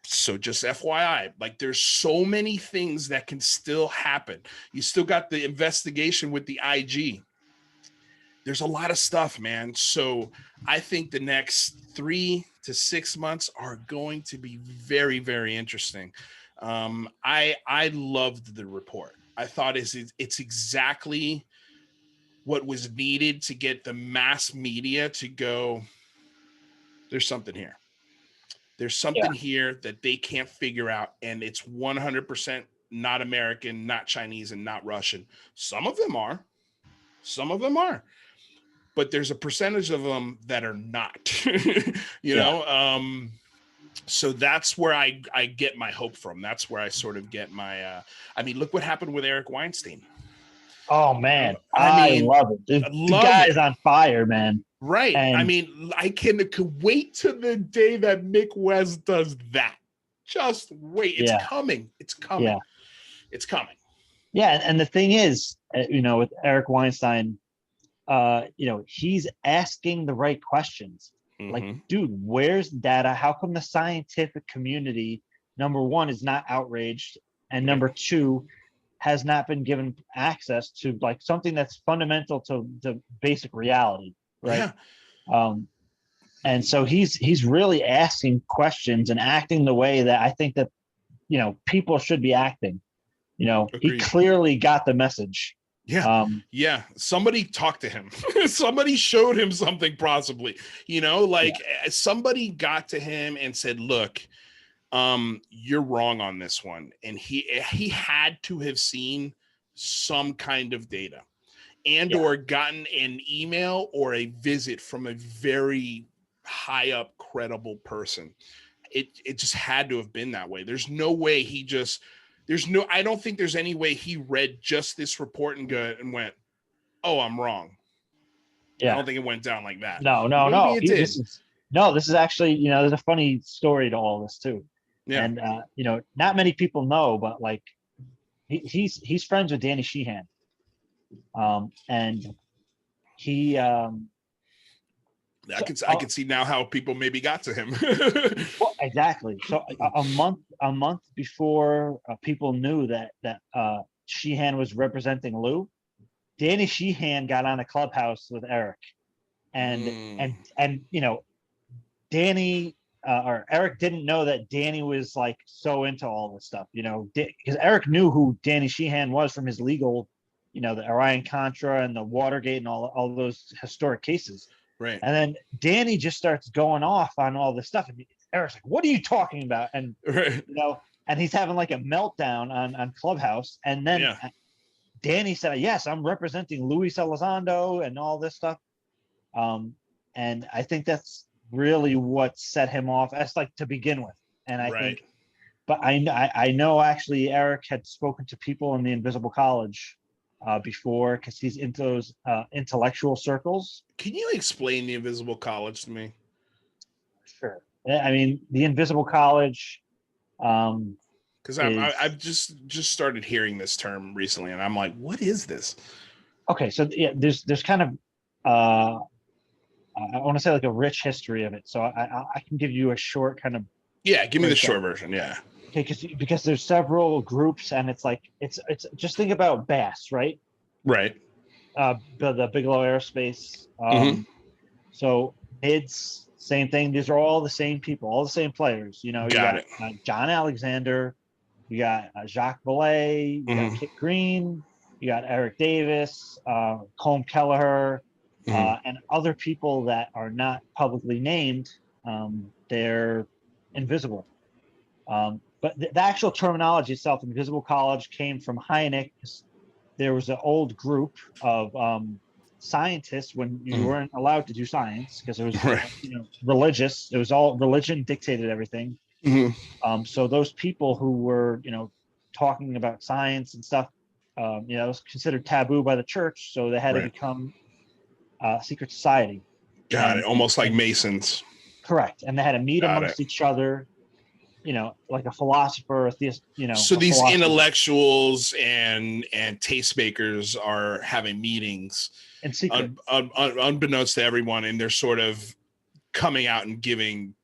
So just FYI, like, there's so many things that can still happen. You still got the investigation with the IG. There's a lot of stuff, man. So I think the next 3 to 6 months are going to be very, very interesting. I loved the report. I thought it's exactly what was needed to get the mass media to go, there's something here. There's something here that they can't figure out, and it's 100% not American, not Chinese, and not Russian. Some of them are. But there's a percentage of them that are not, you know? So that's where I get my hope from. That's where I sort of get my, I mean, look what happened with Eric Weinstein. Oh man. I love it. The guy's on fire, man. Right. And I mean, I can wait to the day that Mick West does that. Just wait. It's coming. It's coming. Yeah. It's coming. Yeah. And the thing is, you know, with Eric Weinstein, you know, he's asking the right questions. Mm-hmm. Like, dude, where's data? How come the scientific community, number one, is not outraged, and number two, has not been given access to, like, something that's fundamental to the basic reality, right? Yeah. And so he's really asking questions and acting the way that I think that, you know, people should be acting. You know, Agreed. He clearly got the message. Yeah. Somebody talked to him. Somebody showed him something, possibly, you know, like somebody got to him and said, look, you're wrong on this one. And he had to have seen some kind of data and or gotten an email or a visit from a very high up credible person. It just had to have been that way. There's no way I don't think there's any way he read just this report and went, oh, I'm wrong. Yeah. I don't think it went down like that. No. This is actually, you know, there's a funny story to all this too. Yeah. And, you know, not many people know, but like he's friends with Danny Sheehan. And he, I can see now how people maybe got to him. Well, exactly. So a month before people knew that Sheehan was representing Lou, Danny Sheehan got on a Clubhouse with Eric, and you know, Danny or Eric didn't know that Danny was like so into all this stuff, you know, because Eric knew who Danny Sheehan was from his legal, you know, the Orion Contra and the Watergate and all those historic cases. Right. And then Danny just starts going off on all this stuff. And Eric's like, what are you talking about? And, Right. and he's having like a meltdown on Clubhouse. And then Yeah. Danny said, yes, I'm representing Luis Elizondo and all this stuff. And I think that's really what set him off as like to begin with. And I Right. think, but I know actually Eric had spoken to people in the Invisible College before, because he's into those intellectual circles. Can you explain the Invisible College to me? Sure. I mean, the Invisible College Because is I've just started hearing this term recently, and I'm like, what is this? okay. So yeah, there's kind of I want to say like a rich history of it. So I can give you a short kind of Yeah, give me the short breakdown. version. Yeah. Okay, because there's several groups, and it's like it's just think about Bass, right? Right. The Bigelow Aerospace. Mm-hmm. So it's same thing. These are all the same people, all the same players. You know, you Got got it. John Alexander, you got Jacques Vallée, you got Mm-hmm. Kit Green, you got Eric Davis, Colm Kelleher, Mm-hmm. and other people that are not publicly named. They're invisible. But the actual terminology itself, Invisible College, came from Hynek. There was an old group of scientists when you weren't allowed to do science because it was Right. religious. It was all religion dictated everything. Mm-hmm. So those people who were talking about science and stuff, it was considered taboo by the church, so they had to Right. become a secret society. Got it. Almost like Masons. Correct, and they had to meet Got amongst it. each other. Like a philosopher, a theist, So a these philosopher. intellectuals and tastemakers are having meetings In secret. unbeknownst to everyone, and they're sort of coming out and giving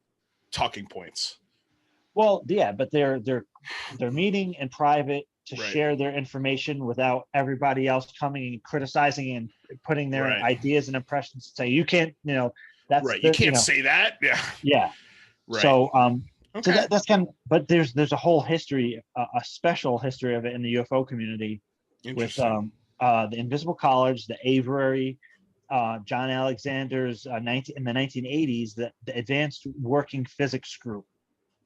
talking points. Well, yeah, but they're meeting in private to Right. share their information without everybody else coming and criticizing and putting their Right. ideas and impressions. Say you can't, that's right. You can't say that. Yeah. Yeah. Right. So Okay. so that's kind of, but there's a whole history, a special history of it in the UFO community with the Invisible College, the Aviary, John Alexander's in the 1980s, the Advanced Working Physics Group.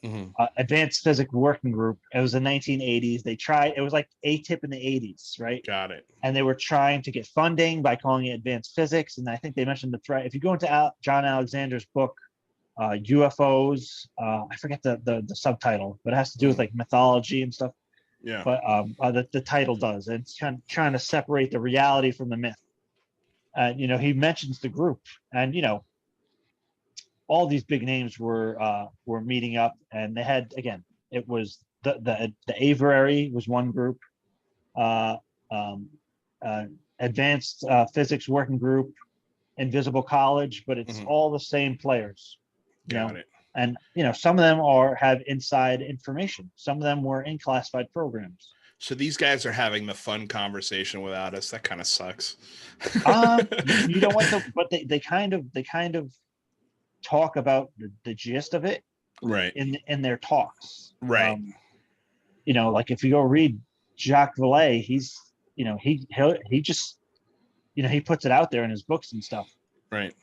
Mm-hmm. Advanced Physics Working Group. It was the 1980s. They tried. It was like ATIP in the 80s, right? Got it. And they were trying to get funding by calling it advanced physics. And I think they mentioned the threat. If you go into John Alexander's book, UFOs, I forget the subtitle, but it has to do with like mythology and stuff. Yeah. But the title does. And it's kind of trying to separate the reality from the myth. And he mentions the group, and all these big names were meeting up, and they had, again, it was the Aviary was one group, Advanced Physics Working Group, Invisible College, but it's all the same players. Got it. And some of them have inside information. Some of them were in classified programs. So these guys are having the fun conversation without us. That kind of sucks. You know what? But they kind of talk about the gist of it, right, in their talks, right. Like if you go read Jacques Vallée, he's he just he puts it out there in his books and stuff, right.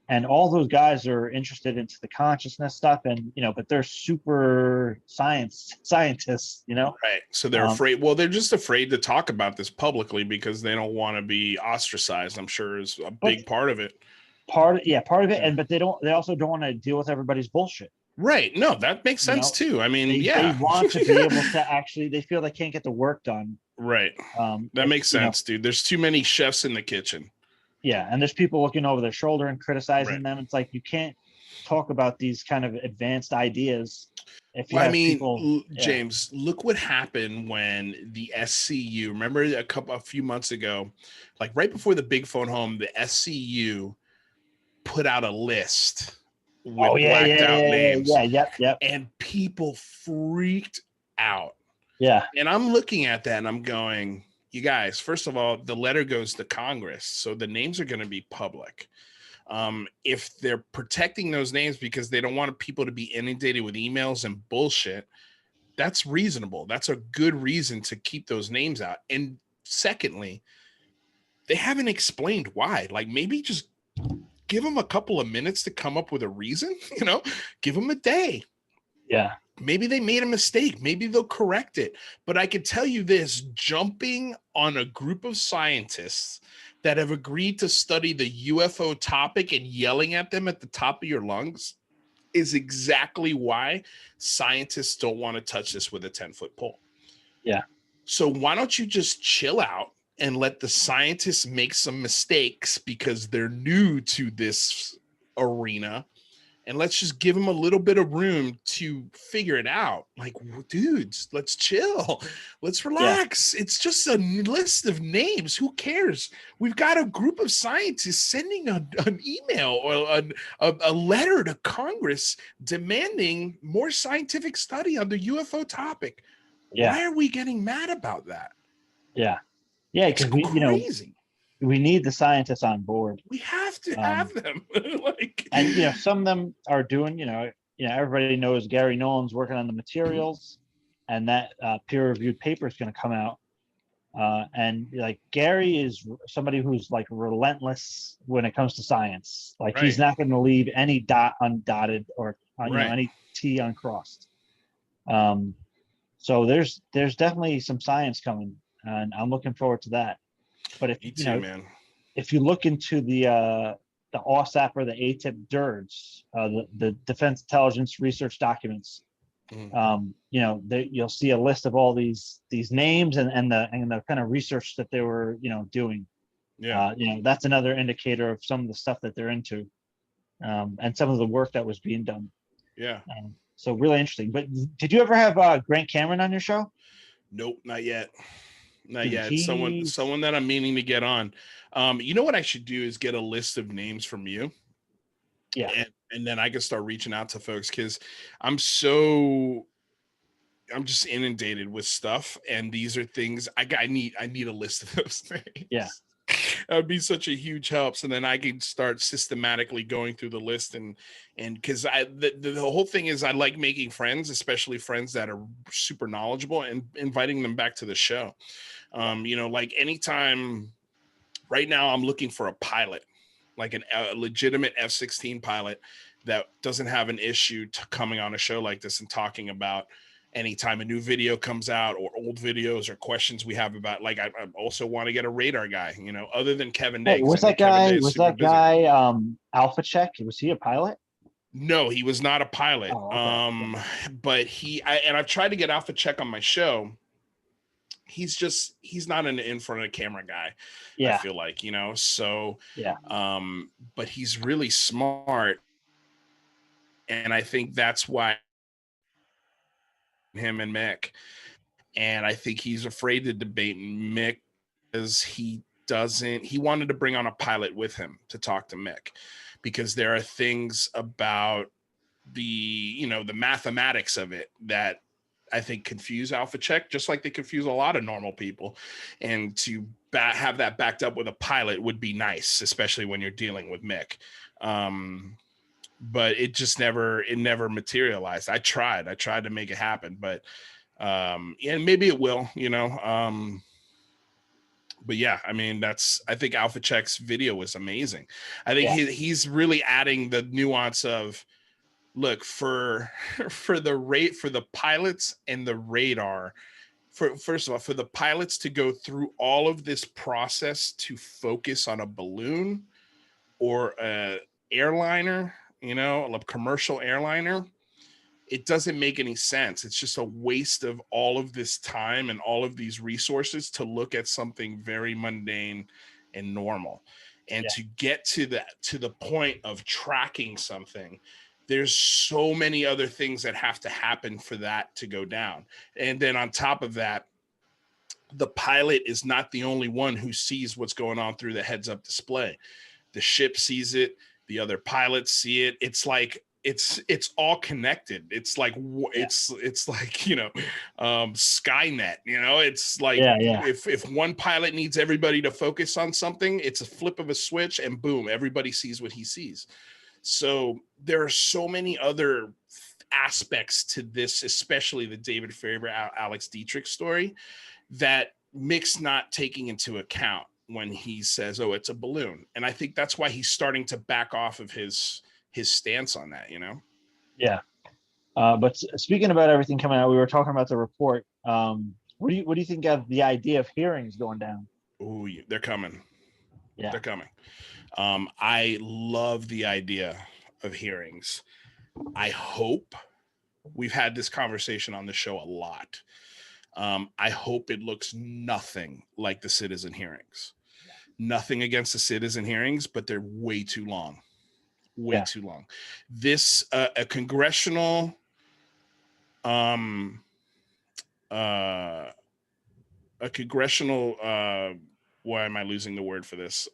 And all those guys are interested into the consciousness stuff, and but they're super scientists, right. So they're afraid. Well, they're just afraid to talk about this publicly because they don't want to be ostracized, I'm sure, is a big part of it. Part of it. And but they also don't want to deal with everybody's bullshit. Right. No, that makes sense too. I mean, they want to be able to actually, they feel they can't get the work done. Right. That makes sense, dude. There's too many chefs in the kitchen. Yeah, and there's people looking over their shoulder and criticizing them. It's like you can't talk about these kind of advanced ideas if you have people. James, look what happened when the SCU. Remember a few months ago, like right before the big phone home, the SCU put out a list with blacked out names. Yep. And people freaked out. Yeah. And I'm looking at that and I'm going, you guys, first of all, the letter goes to Congress, so the names are going to be public. If they're protecting those names because they don't want people to be inundated with emails and bullshit, that's reasonable. That's a good reason to keep those names out. And secondly, they haven't explained why. Like maybe just give them a couple of minutes to come up with a reason, give them a day. Yeah. Maybe they made a mistake. Maybe they'll correct it. But I can tell you this, jumping on a group of scientists that have agreed to study the UFO topic and yelling at them at the top of your lungs is exactly why scientists don't want to touch this with a 10-foot pole. Yeah. So why don't you just chill out and let the scientists make some mistakes because they're new to this arena, and let's just give them a little bit of room to figure it out. Like, dudes, let's chill. Let's relax. Yeah. It's just a list of names. Who cares? We've got a group of scientists sending an email or a letter to Congress demanding more scientific study on the UFO topic. Yeah. Why are we getting mad about that? Yeah. Yeah, because we, crazy. We need the scientists on board. We have to have them. And some of them are doing, everybody knows Gary Nolan's working on the materials, and that peer-reviewed paper is going to come out. And like Gary is somebody who's like relentless when it comes to science. Like he's not going to leave any dot undotted or any T uncrossed. So there's definitely some science coming, and I'm looking forward to that. But if man. If you look into the OSAP or the ATIP DIRDs, the Defense Intelligence Research Documents, you'll see a list of all these names and the kind of research that they were doing. Yeah. That's another indicator of some of the stuff that they're into, and some of the work that was being done. Yeah. So really interesting. But did you ever have Grant Cameron on your show? Nope, not yet. Not yet. Someone that I'm meaning to get on. You know what I should do is get a list of names from you. Yeah. And then I can start reaching out to folks, because I'm just inundated with stuff, and these are things I need a list of those things. Yeah. That would be such a huge help. So then I can start systematically going through the list, and because the whole thing is I like making friends, especially friends that are super knowledgeable, and inviting them back to the show. Like anytime right now I'm looking for a pilot, like a legitimate F-16 pilot that doesn't have an issue coming on a show like this and talking about anytime a new video comes out or old videos or questions we have about, like, I also want to get a radar guy, other than Kevin Day. Hey, was that guy Alpha Check? Was he a pilot? No, he was not a pilot. Oh, okay. But I've tried to get Alpha Check on my show. He's not an in front of the camera guy. Yeah. I feel like, so, yeah. But he's really smart. And I think that's why him and Mick, and I think he's afraid to debate Mick because he wanted to bring on a pilot with him to talk to Mick, because there are things about the mathematics of it that I think confuse Alpha Check, just like they confuse a lot of normal people. And to have that backed up with a pilot would be nice, especially when you're dealing with Mick. But it just never materialized. I tried to make it happen, but maybe it will, but yeah, I mean, I think Alpha Check's video was amazing. I think he's really adding the nuance of, look, for the pilots and the radar, first of all, for the pilots to go through all of this process to focus on a balloon or a airliner, a commercial airliner, it doesn't make any sense. It's just a waste of all of this time and all of these resources to look at something very mundane and normal. And to get to the point of tracking something, there's so many other things that have to happen for that to go down. And then on top of that, the pilot is not the only one who sees what's going on through the heads-up display. The ship sees it. The other pilots see it. It's like it's all connected. It's like it's like Skynet. It's like if one pilot needs everybody to focus on something, it's a flip of a switch, and boom, everybody sees what he sees. So there are so many other aspects to this, especially the David Faber, Alex Dietrich story, that Mick's not taking into account. when he says, "Oh, it's a balloon," and I think that's why he's starting to back off of his stance on that. Yeah. But speaking about everything coming out, we were talking about the report. What do you think of the idea of hearings going down? Ooh, they're coming. Yeah. They're coming. I love the idea of hearings. I hope we've had this conversation on the show a lot. I hope it looks nothing like the citizen hearings. Nothing against the citizen hearings, but they're way too long. Way too long. This a congressional a congressional why am I losing the word for this?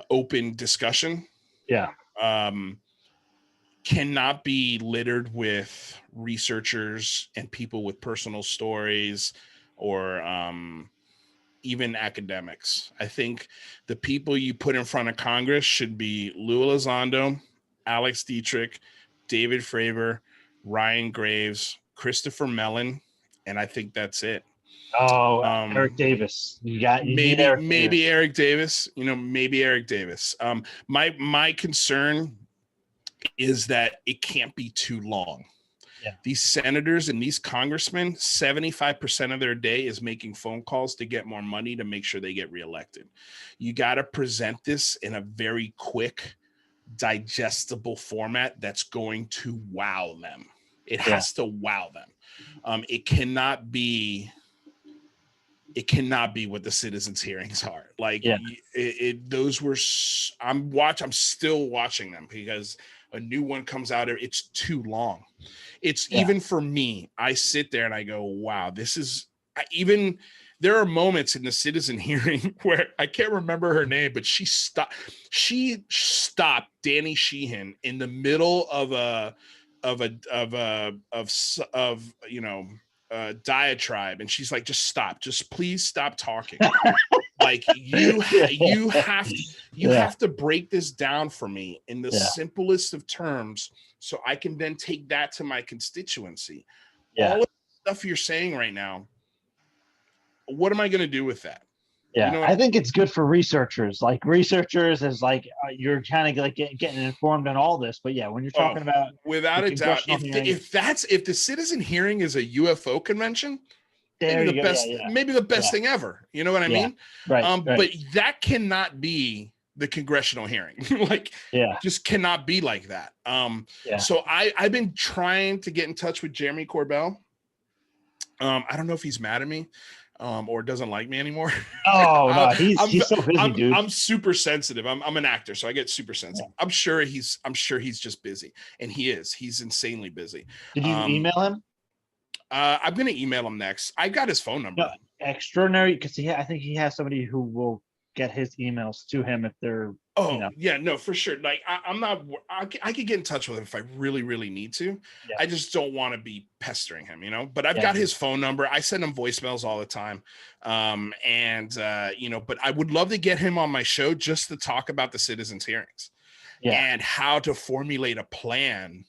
Open discussion. Yeah. Cannot be littered with researchers and people with personal stories or even academics. I think the people you put in front of Congress should be Lou Elizondo, Alex Dietrich, David Fravor, Ryan Graves, Christopher Mellon, and I think that's it. Oh, Eric Davis. You need Eric maybe Davis. Eric Davis. Maybe Eric Davis. My concern is that it can't be too long. Yeah. These senators and these congressmen, 75% of their day is making phone calls to get more money to make sure they get reelected. You got to present this in a very quick, digestible format that's going to wow them. It has to wow them. It cannot be what the citizens hearings are like. Those were I'm still watching them because a new one comes out. It's too long. It's even for me, I sit there and I go, wow, this is even there are moments in the citizen hearing where I can't remember her name, but she stopped Danny Sheehan in the middle of diatribe, and she's like, just stop, just please stop talking. Like you have to break this down for me in the simplest of terms so I can then take that to my constituency. All of the stuff you're saying right now, what am I going to do with that? Yeah, I think it's good for researchers. Like researchers is like you're kind of like getting informed on all this. But yeah, when you're talking about without a doubt, if the citizen hearing is a UFO convention, maybe the best thing ever. You know what I mean? Right. But that cannot be the congressional hearing. Just cannot be like that. So I've been trying to get in touch with Jeremy Corbell. I don't know if he's mad at me. Or doesn't like me anymore. Oh no, he's so busy, dude. I'm super sensitive. I'm an actor, so I get super sensitive. I'm sure he's just busy, and he's insanely busy. Did you email him? I'm gonna email him next. I got his phone number. No, extraordinary, because I think he has somebody who will get his emails to him if they're. No, for sure. Like I could get in touch with him if I really, really need to. I just don't want to be pestering him, but I've got his phone number. I send him voicemails all the time. But I would love to get him on my show just to talk about the citizens hearings and how to formulate a plan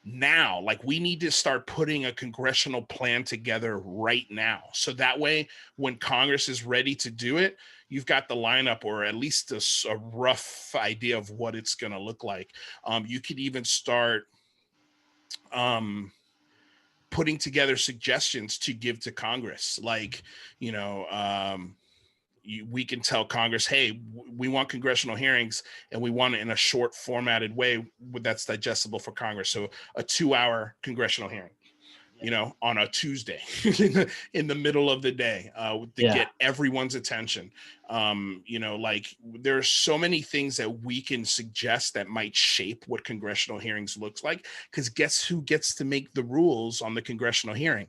now. Like we need to start putting a congressional plan together right now. So that way, when Congress is ready to do it, you've got the lineup or at least a rough idea of what it's going to look like. You could even start putting together suggestions to give to Congress. Like, we can tell Congress, hey, we want congressional hearings and we want it in a short formatted way that's digestible for Congress. So a 2-hour congressional hearing, on a Tuesday in the middle of the day to get everyone's attention. Like there are so many things that we can suggest that might shape what congressional hearings looks like. Because guess who gets to make the rules on the congressional hearing?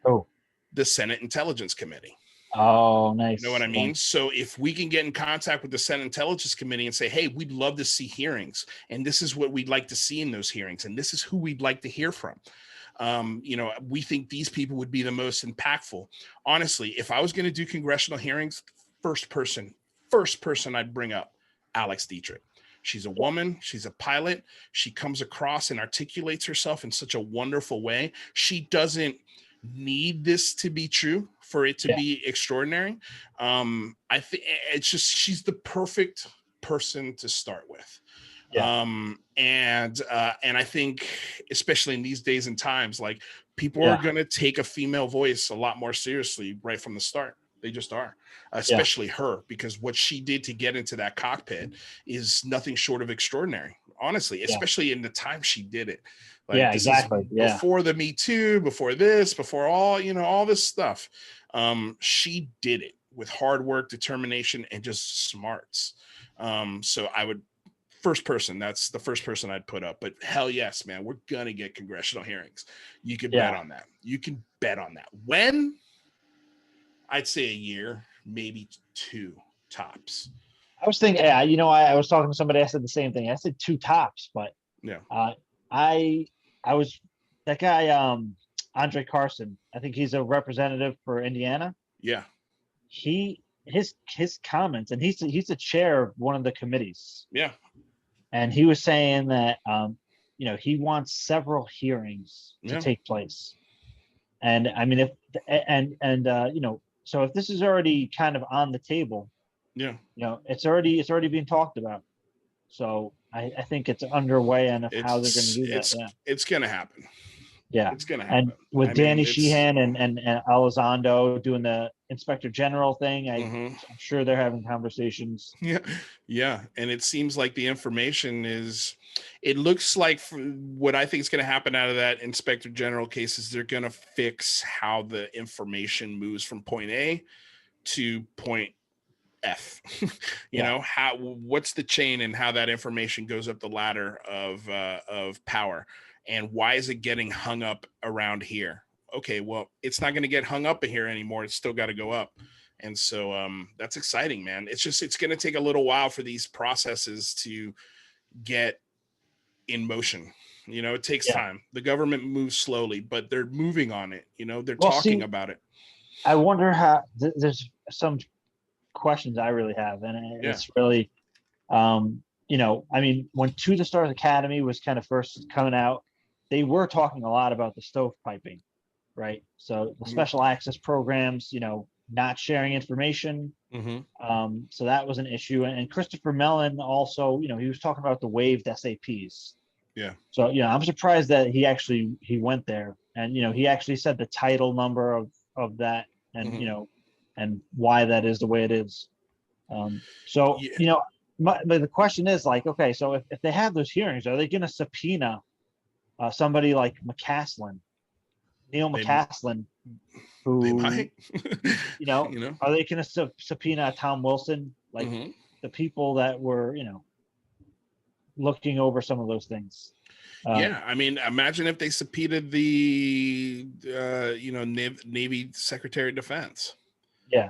Oh, the Senate Intelligence Committee. Oh, nice. You know what I mean? So if we can get in contact with the Senate Intelligence Committee and say, hey, we'd love to see hearings, and this is what we'd like to see in those hearings, and this is who we'd like to hear from. We think these people would be the most impactful. Honestly, if I was going to do congressional hearings, first person I'd bring up, Alex Dietrich. She's a woman. She's a pilot. She comes across and articulates herself in such a wonderful way. She doesn't need this to be true for it to be extraordinary. I think it's just she's the perfect person to start with. And I think especially in these days and times, like people are going to take a female voice a lot more seriously right from the start. They just are, especially her, because what she did to get into that cockpit is nothing short of extraordinary, honestly, especially in the time she did it. Like this is before the Me Too, before this, before all, all this stuff. She did it with hard work, determination, and just smarts. So I would, that's the first person I'd put up. But hell yes, man, we're gonna get congressional hearings. You can bet on that. You can bet on that. When? I'd say a year, maybe 2 tops. I was thinking, I was talking to somebody. I said the same thing. I said 2 tops, but I was that guy, Andre Carson. I think he's a representative for Indiana. Yeah. His comments, and he's the chair of one of the committees. Yeah. And he was saying that he wants several hearings to take place. And I mean, so if this is already kind of on the table, it's already being talked about. So I think it's underway on how they're going to do that. It's going to happen. Yeah, it's going to happen. And with Danny Sheehan and Elizondo doing the Inspector General thing, I'm sure they're having conversations. Yeah, and it seems like the information it looks like what I think is going to happen out of that Inspector General case is they're going to fix how the information moves from point A to point F. What's the chain and how that information goes up the ladder of power. And why is it getting hung up around here? Okay, well, it's not going to get hung up here anymore. It's still got to go up. And so that's exciting, man. It's going to take a little while for these processes to get in motion. It takes time. The government moves slowly, but they're moving on it. They're talking about it. I wonder how there's some questions I really have. And it's really, I mean, when To the Stars Academy was kind of first coming out, they were talking a lot about the stovepiping, right? So the special access programs, not sharing information. So that was an issue. And Christopher Mellon also, he was talking about the waived SAPs. Yeah. So, I'm surprised that he went there, and, he actually said the title number of that, and, and why that is the way it is. But the question is like, okay, so if they have those hearings, are they going to subpoena somebody like Neil McCaslin, who, they might. are they going to subpoena Tom Wilson, like the people that were, looking over some of those things? I mean, imagine if they subpoenaed the, Navy Secretary of Defense. Yeah.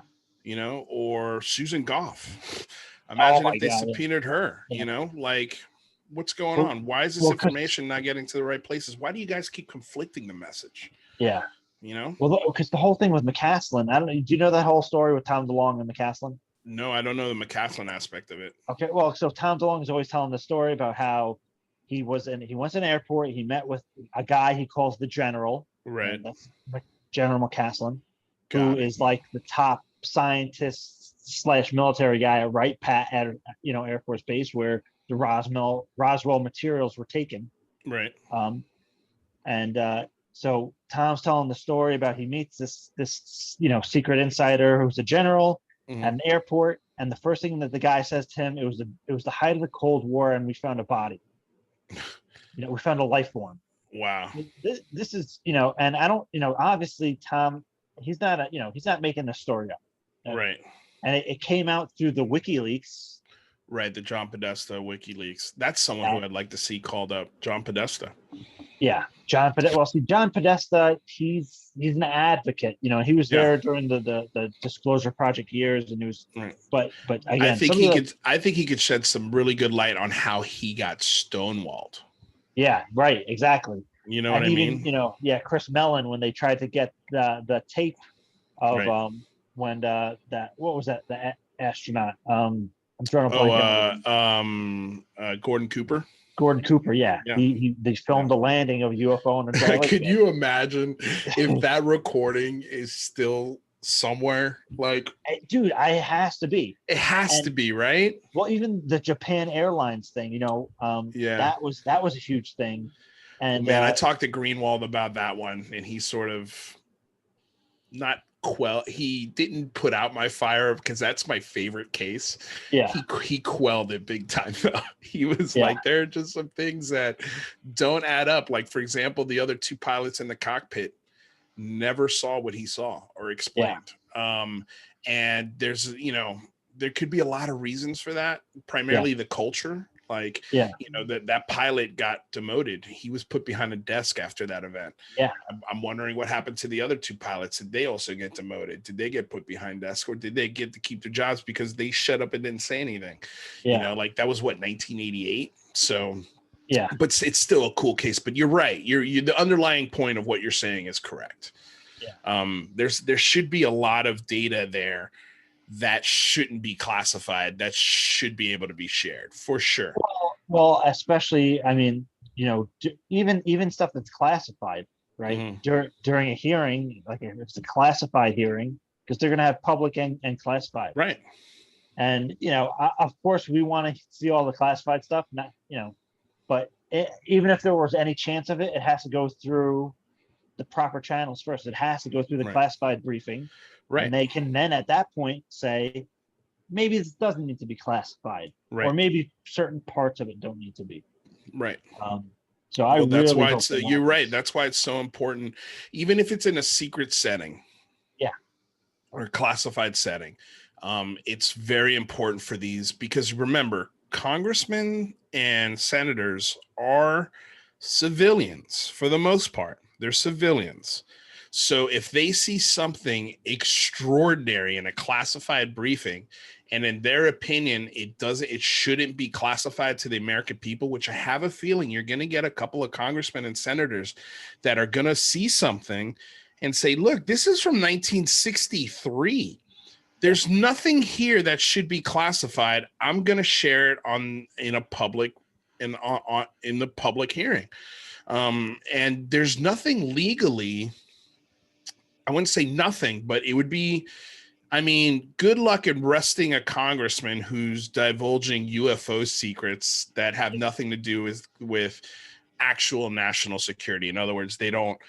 Or Susan Goff. Imagine if they subpoenaed her, like, what's going on? Why is this information not getting to the right places? Why do you guys keep conflicting the message? Yeah. Well, because the whole thing with McCaslin, do you know that whole story with Tom DeLonge and McCaslin? No, I don't know the McCaslin aspect of it. Okay. Well, so Tom DeLonge is always telling the story about how he went to an airport. He met with a guy he calls the General. Right. That's General McCaslin, who is like the top scientist / military guy at Wright Pat at Air Force Base, where the Roswell materials were taken. Right. So Tom's telling the story about he meets this secret insider who's a general at an airport, and the first thing that the guy says to him, it was the height of the Cold War, and we found a body. We found a life form. Wow. This is and I don't obviously Tom, he's not making the story up. Right. And it came out through the WikiLeaks. Right, the John Podesta WikiLeaks. That's someone who I'd like to see called up, John Podesta. Yeah, John Podesta. Well, see, John Podesta, he's an advocate. He was there during the Disclosure Project years, and he was. Right. But again, I think he could shed some really good light on how he got stonewalled. Yeah. Right. Exactly. You know what I mean? Chris Mellon, when they tried to get the tape of when that what was that, the astronaut? I'm trying to blank. Gordon Cooper. Gordon Cooper, yeah, Yeah. they filmed the landing of a UFO in a dry Could lake. you imagine if that recording is still somewhere? Like, Dude, it has to be. it has to And be, right? well, even the Japan Airlines thing, Yeah. that was a huge thing. Well, And man, I talked to Greenwald about that one, and he sort of not he didn't put out my fire because that's my favorite case. yeah, He quelled it big time though. He was yeah, like, there are just some things that don't add up. Like, for example, the other two pilots in the cockpit never saw what he saw or explained. And there's, there could be a lot of reasons for that, primarily the culture. Like, yeah, that pilot got demoted. He was put behind a desk after that event. yeah. I'm wondering what happened to the other two pilots. Did they also get demoted? Did they get put behind desk, or did they get to keep their jobs because they shut up and didn't say anything? Yeah. Like that was what, 1988. So Yeah, but it's still a cool case. But you're right. You're the underlying point of what you're saying is correct. Yeah. There should be a lot of data there that shouldn't be classified, that should be able to be shared for sure. Well, especially, I mean, even stuff that's classified, right? Mm-hmm. During a hearing, like if it's a classified hearing, because they're going to have public and classified. Right. And, of course, we want to see all the classified stuff, not, but even if there was any chance of it, it has to go through the proper channels first. It has to go through the classified briefing. Right. And they can then at that point say, maybe this doesn't need to be classified, or maybe certain parts of it don't need to be. Right. So that's why you're right. That's why it's so important, even if it's in a secret setting. Yeah. Or a classified setting. It's very important for these, because remember, congressmen and senators are civilians for the most part. They're civilians. So if they see something extraordinary in a classified briefing, and in their opinion, it shouldn't be classified to the American people, which I have a feeling you're going to get a couple of congressmen and senators that are going to see something and say, look, this is from 1963. There's nothing here that should be classified. I'm going to share it in the public hearing. And there's nothing legally, I wouldn't say nothing, but it would be, good luck in arresting a congressman who's divulging UFO secrets that have nothing to do with actual national security. In other words, they don't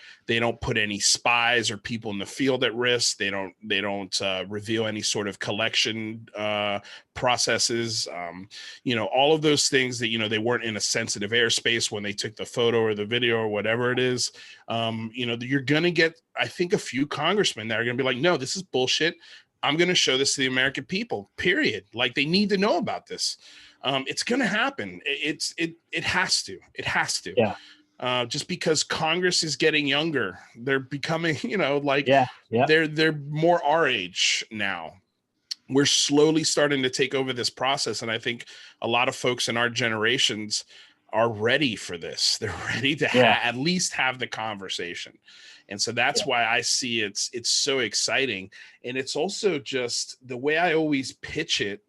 put any spies or people in the field at risk. They don't reveal any sort of collection processes. All of those things that, they weren't in a sensitive airspace when they took the photo or the video or whatever it is. You're going to get, I think, a few congressmen that are going to be like, no, this is bullshit. I'm going to show this to the American people, period. Like, they need to know about this. It's going to happen. It has to. Yeah. Just because Congress is getting younger, they're becoming, they're more our age now. We're slowly starting to take over this process, and I think a lot of folks in our generations are ready for this. They're ready to at least have the conversation. And so that's why I see it's so exciting. And it's also just the way I always pitch it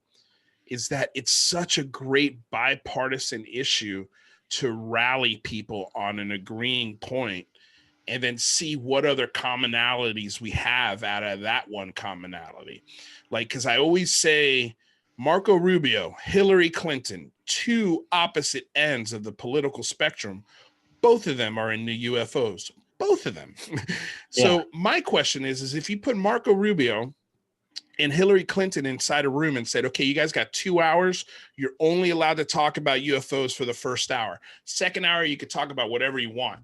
is that it's such a great bipartisan issue to rally people on an agreeing point, and then see what other commonalities we have out of that one commonality. Like, because I always say Marco Rubio, Hillary Clinton, two opposite ends of the political spectrum. Both of them are in the UFOs, both of them. So my question is if you put Marco Rubio and Hillary Clinton inside a room and said, okay, you guys got 2 hours. You're only allowed to talk about UFOs for the first hour. Second hour, you could talk about whatever you want.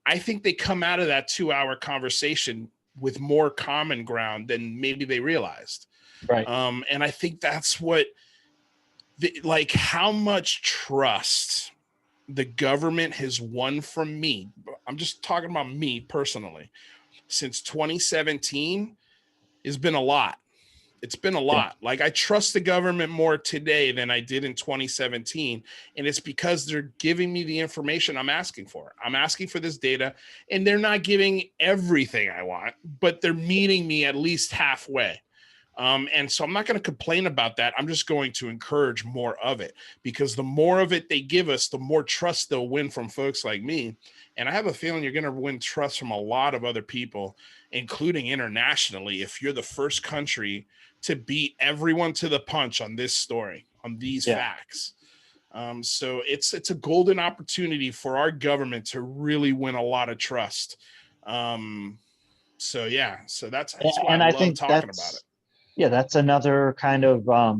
I think they come out of that 2-hour conversation with more common ground than maybe they realized. Right. And I think that's what, how much trust the government has won from me. I'm just talking about me personally. Since 2017, has been a lot. It's been a lot. Like, I trust the government more today than I did in 2017. And it's because they're giving me the information I'm asking for. I'm asking for this data, and they're not giving everything I want, but they're meeting me at least halfway. And so I'm not going to complain about that. I'm just going to encourage more of it, because the more of it they give us, the more trust they'll win from folks like me. And I have a feeling you're going to win trust from a lot of other people, including internationally, if you're the first country to beat everyone to the punch on this story, on these facts. So it's a golden opportunity for our government to really win a lot of trust. So that's why And I I love think talking about it. Yeah, that's another kind of I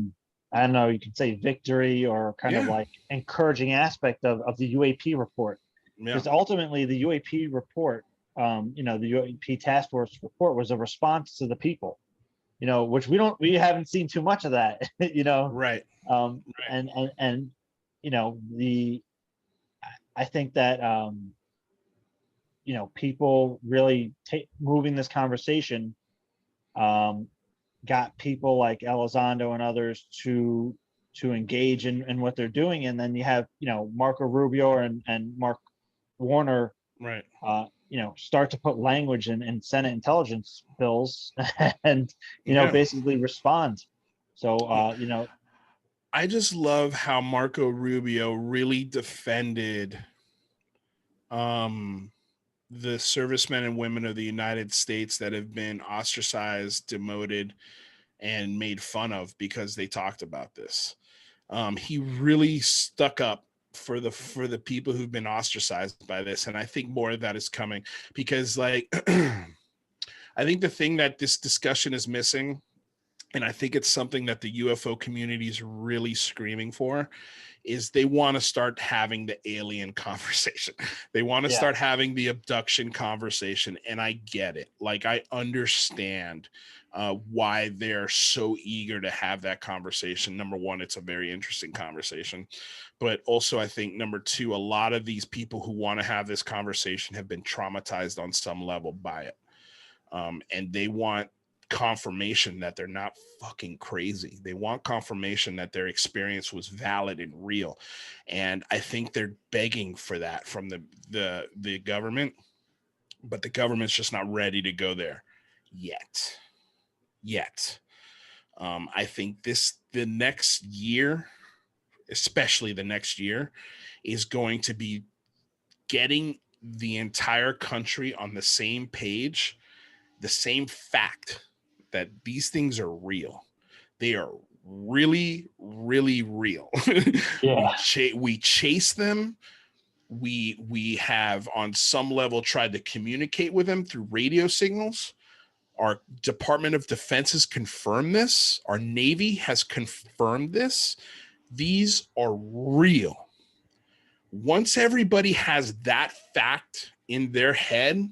don't know, you could say victory, or kind of Yeah. like encouraging aspect of the UAP report. Yeah. Because ultimately the UAP report, the UAP task force report was a response to the people, which we haven't seen too much of that, Right. right. And I think that people really moving this conversation, got people like Elizondo and others to engage in what they're doing. And then you have Marco Rubio and Mark Warner, right, start to put language in Senate intelligence bills and basically respond. So I just love how Marco Rubio really defended the servicemen and women of the United States that have been ostracized, demoted, and made fun of because they talked about this. He really stuck up for the people who've been ostracized by this, and I think more of that is coming, because like I think the thing that this discussion is missing, and I think it's something that the UFO community is really screaming for, is they want to start having the alien conversation. They want to start having the abduction conversation. And I get it. Like, I understand why they're so eager to have that conversation. Number one, it's a very interesting conversation. But also, I think, number two, a lot of these people who want to have this conversation have been traumatized on some level by it. And they want confirmation that they're not fucking crazy. They want confirmation that their experience was valid and real. And I think they're begging for that from the government, but the government's just not ready to go there yet. I think the next year, especially the next year, is going to be getting the entire country on the same page, the same fact that these things are real. They are really, really real. Yeah. We chase them. We have on some level tried to communicate with them through radio signals. Our Department of Defense has confirmed this. Our Navy has confirmed this. These are real. Once everybody has that fact in their head,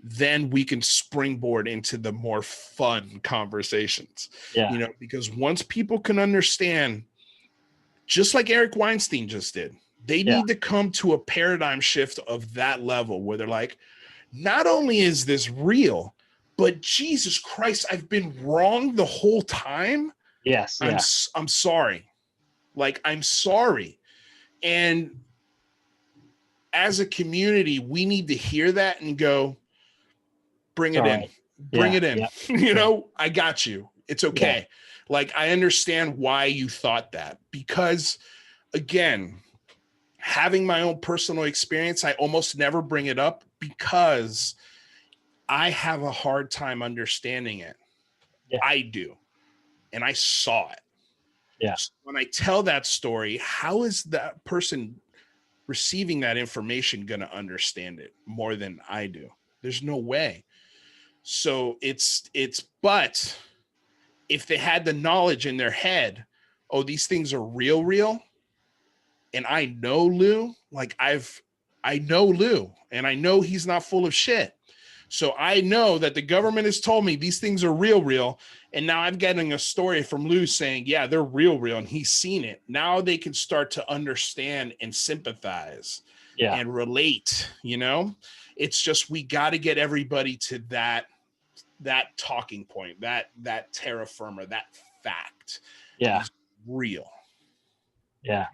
then we can springboard into the more fun conversations. Because once people can understand, just like Eric Weinstein just did, they need to come to a paradigm shift of that level where they're like, not only is this real, but Jesus Christ, I've been wrong the whole time. Yes. I'm sorry. Like, I'm sorry. And as a community, we need to hear that and go, bring it in. Bring it in. I got you. It's okay. Like, I understand why you thought that, because again, having my own personal experience, I almost never bring it up because I have a hard time understanding it. I do. And I saw it. So when I tell that story, how is that person receiving that information going to understand it more than I do? There's no way. So but if they had the knowledge in their head, oh, these things are real, and I know Lou, like I know Lou, and I know he's not full of shit. So I know that the government has told me these things are real, and now I'm getting a story from Lou saying, yeah, they're real, and he's seen it. Now they can start to understand and sympathize and relate, It's just, we got to get everybody to that talking point, that terra firma, that fact is real.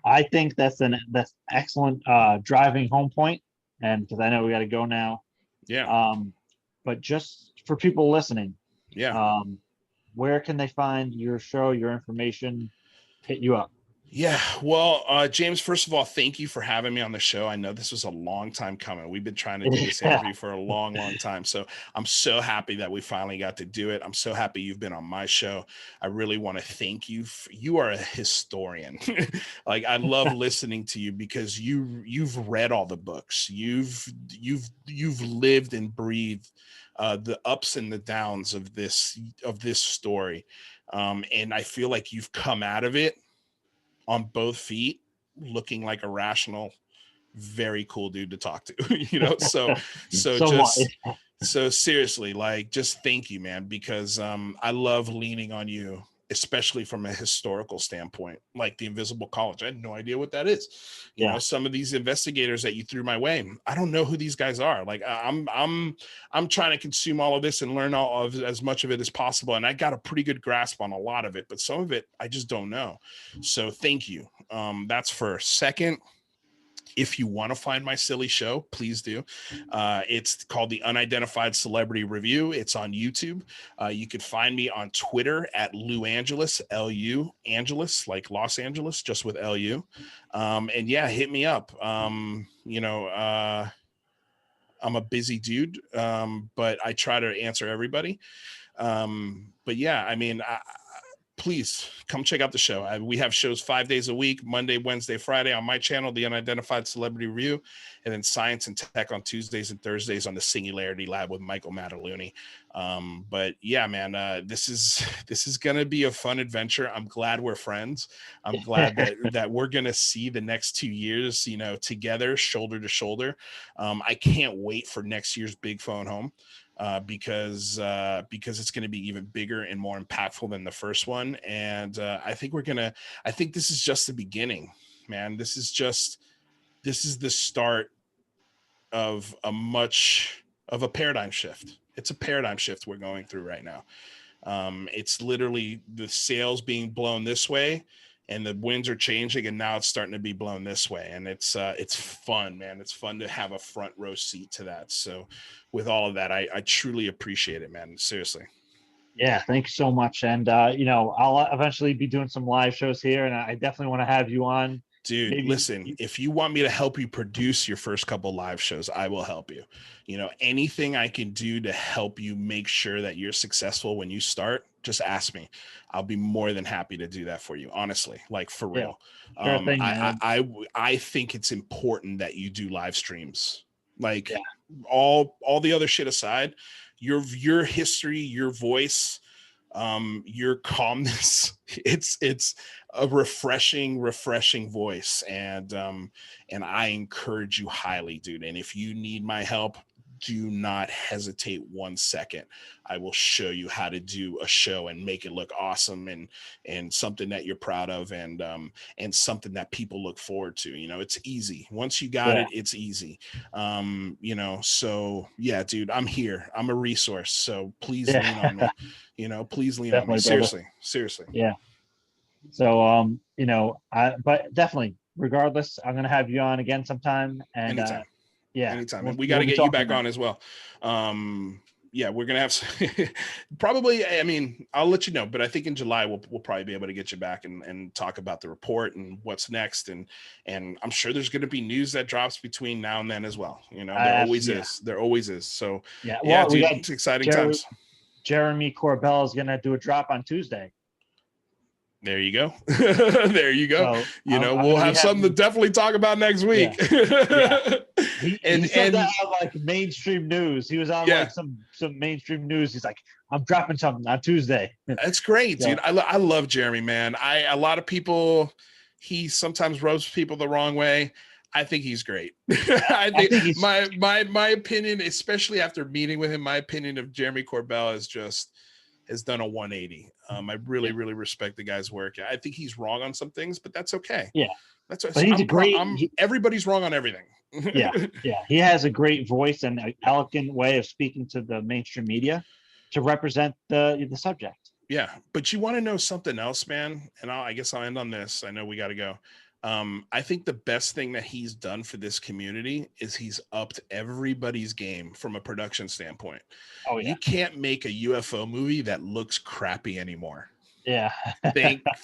I think that's excellent driving home point, and because I know we got to go now. But just for people listening, where can they find your show, your information, hit you up? Yeah, well, James, first of all, thank you for having me on the show. I know this was a long time coming. We've been trying to do this Yeah. interview for a long, long time. So I'm so happy that we finally got to do it. I'm so happy you've been on my show. I really want to thank you. You are a historian. Like, I love listening to you because you've read all the books. You've lived and breathed the ups and the downs of this story. And I feel like you've come out of it on both feet looking like a rational, very cool dude to talk to. So much. So seriously, like, just thank you, man, because I love leaning on you, especially from a historical standpoint. Like the Invisible College, I had no idea what that is. Some of these investigators that you threw my way, I don't know who these guys are. Like, I'm trying to consume all of this and learn all of as much of it as possible, and I got a pretty good grasp on a lot of it, but some of it I just don't know. So thank you. That's first. Second, if you want to find my silly show, please do. It's called the Unidentified Celebrity Review. It's on YouTube. You could find me on Twitter at Lou Angeles, L-U Angeles, like Los Angeles, just with L-U. And yeah, hit me up. I'm a busy dude, but I try to answer everybody. But yeah, I mean, please come check out the show. We have shows 5 days a week, Monday, Wednesday, Friday on my channel, the Unidentified Celebrity Review, and then Science and Tech on Tuesdays and Thursdays on the Singularity Lab with Michael Mataluni. But yeah, man, this is going to be a fun adventure. I'm glad we're friends. I'm glad that we're going to see the next 2 years, together, shoulder to shoulder. I can't wait for next year's Big Phone Home. Because it's going to be even bigger and more impactful than the first one. And I think this is just the beginning, man. This is the start of a paradigm shift. It's a paradigm shift we're going through right now. It's literally the sails being blown this way and the winds are changing, and now it's starting to be blown this way. And it's fun, man. It's fun to have a front row seat to that. So with all of that, I truly appreciate it, man. Seriously. Yeah, thanks so much. And I'll eventually be doing some live shows here, and I definitely want to have you on. Dude, listen, if you want me to help you produce your first couple live shows, I will help you. Anything I can do to help you make sure that you're successful when you start, just ask me. I'll be more than happy to do that for you. Honestly, like, for real. Sure thing, man. I think it's important that you do live streams. Like, all the other shit aside, your history, your voice, your calmness, it's a refreshing voice. And I encourage you highly, dude. And if you need my help, do not hesitate 1 second. I will show you how to do a show and make it look awesome and something that you're proud of, and something that people look forward to. It's easy. Once you got it, it's easy. So yeah, dude, I'm here. I'm a resource. So please lean on me. Please lean on me. Seriously. Yeah. So, but definitely, regardless, I'm going to have you on again sometime. And anytime. Anytime. And we got to get you back on as well. Yeah, we're going to have probably, I mean, I'll let you know, but I think in July, we'll probably be able to get you back and talk about the report and what's next. And I'm sure there's going to be news that drops between now and then as well. There always is. There always is. So well, dude, it's exciting times. Jeremy Corbell is going to do a drop on Tuesday. There you go. There you go. So, we'll have something to definitely talk about next week. Yeah. He said that on like mainstream news. He was on like some mainstream news. He's like, I'm dropping something on Tuesday. That's great, dude. I love Jeremy, man. A lot of people, he sometimes rubs people the wrong way. I think he's great. I think he's, my opinion, especially after meeting with him, my opinion of Jeremy Corbell has done a 180. I really respect the guy's work. I think he's wrong on some things, but that's okay. Yeah. That's what, but everybody's wrong on everything. Yeah. He has a great voice and an elegant way of speaking to the mainstream media to represent the subject. Yeah. But you want to know something else, man? And I guess I'll end on this. I know we got to go. I think the best thing that he's done for this community is he's upped everybody's game from a production standpoint. Oh yeah. You can't make a UFO movie that looks crappy anymore. Yeah.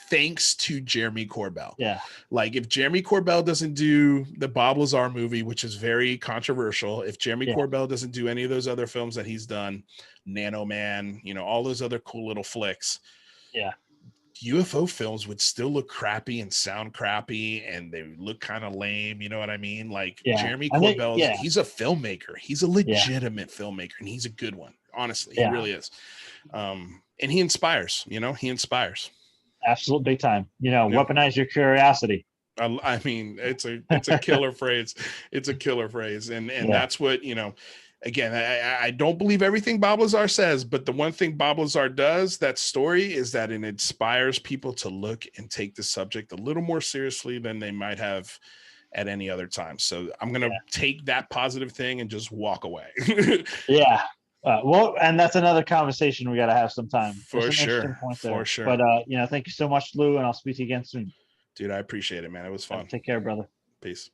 Thanks to Jeremy Corbell. Yeah. Like if Jeremy Corbell doesn't do the Bob Lazar movie, which is very controversial, if Jeremy Corbell doesn't do any of those other films that he's done, Nano Man, all those other cool little flicks. Yeah. UFO films would still look crappy and sound crappy and they look kind of lame. You know what I mean? Like Jeremy Corbell, he's a filmmaker. He's a legitimate filmmaker and he's a good one. Honestly, he really is. And he inspires, he inspires. Absolute big time. Weaponize your curiosity. I mean, it's a killer phrase. It's a killer phrase. And that's what, again, I don't believe everything Bob Lazar says, but the one thing Bob Lazar does, that story, is that it inspires people to look and take the subject a little more seriously than they might have at any other time. So I'm going to take that positive thing and just walk away. Yeah. Well, and that's another conversation we got to have sometime. For sure. For sure. But, thank you so much, Lou, and I'll speak to you again soon. Dude, I appreciate it, man. It was fun. Take care, brother. Peace.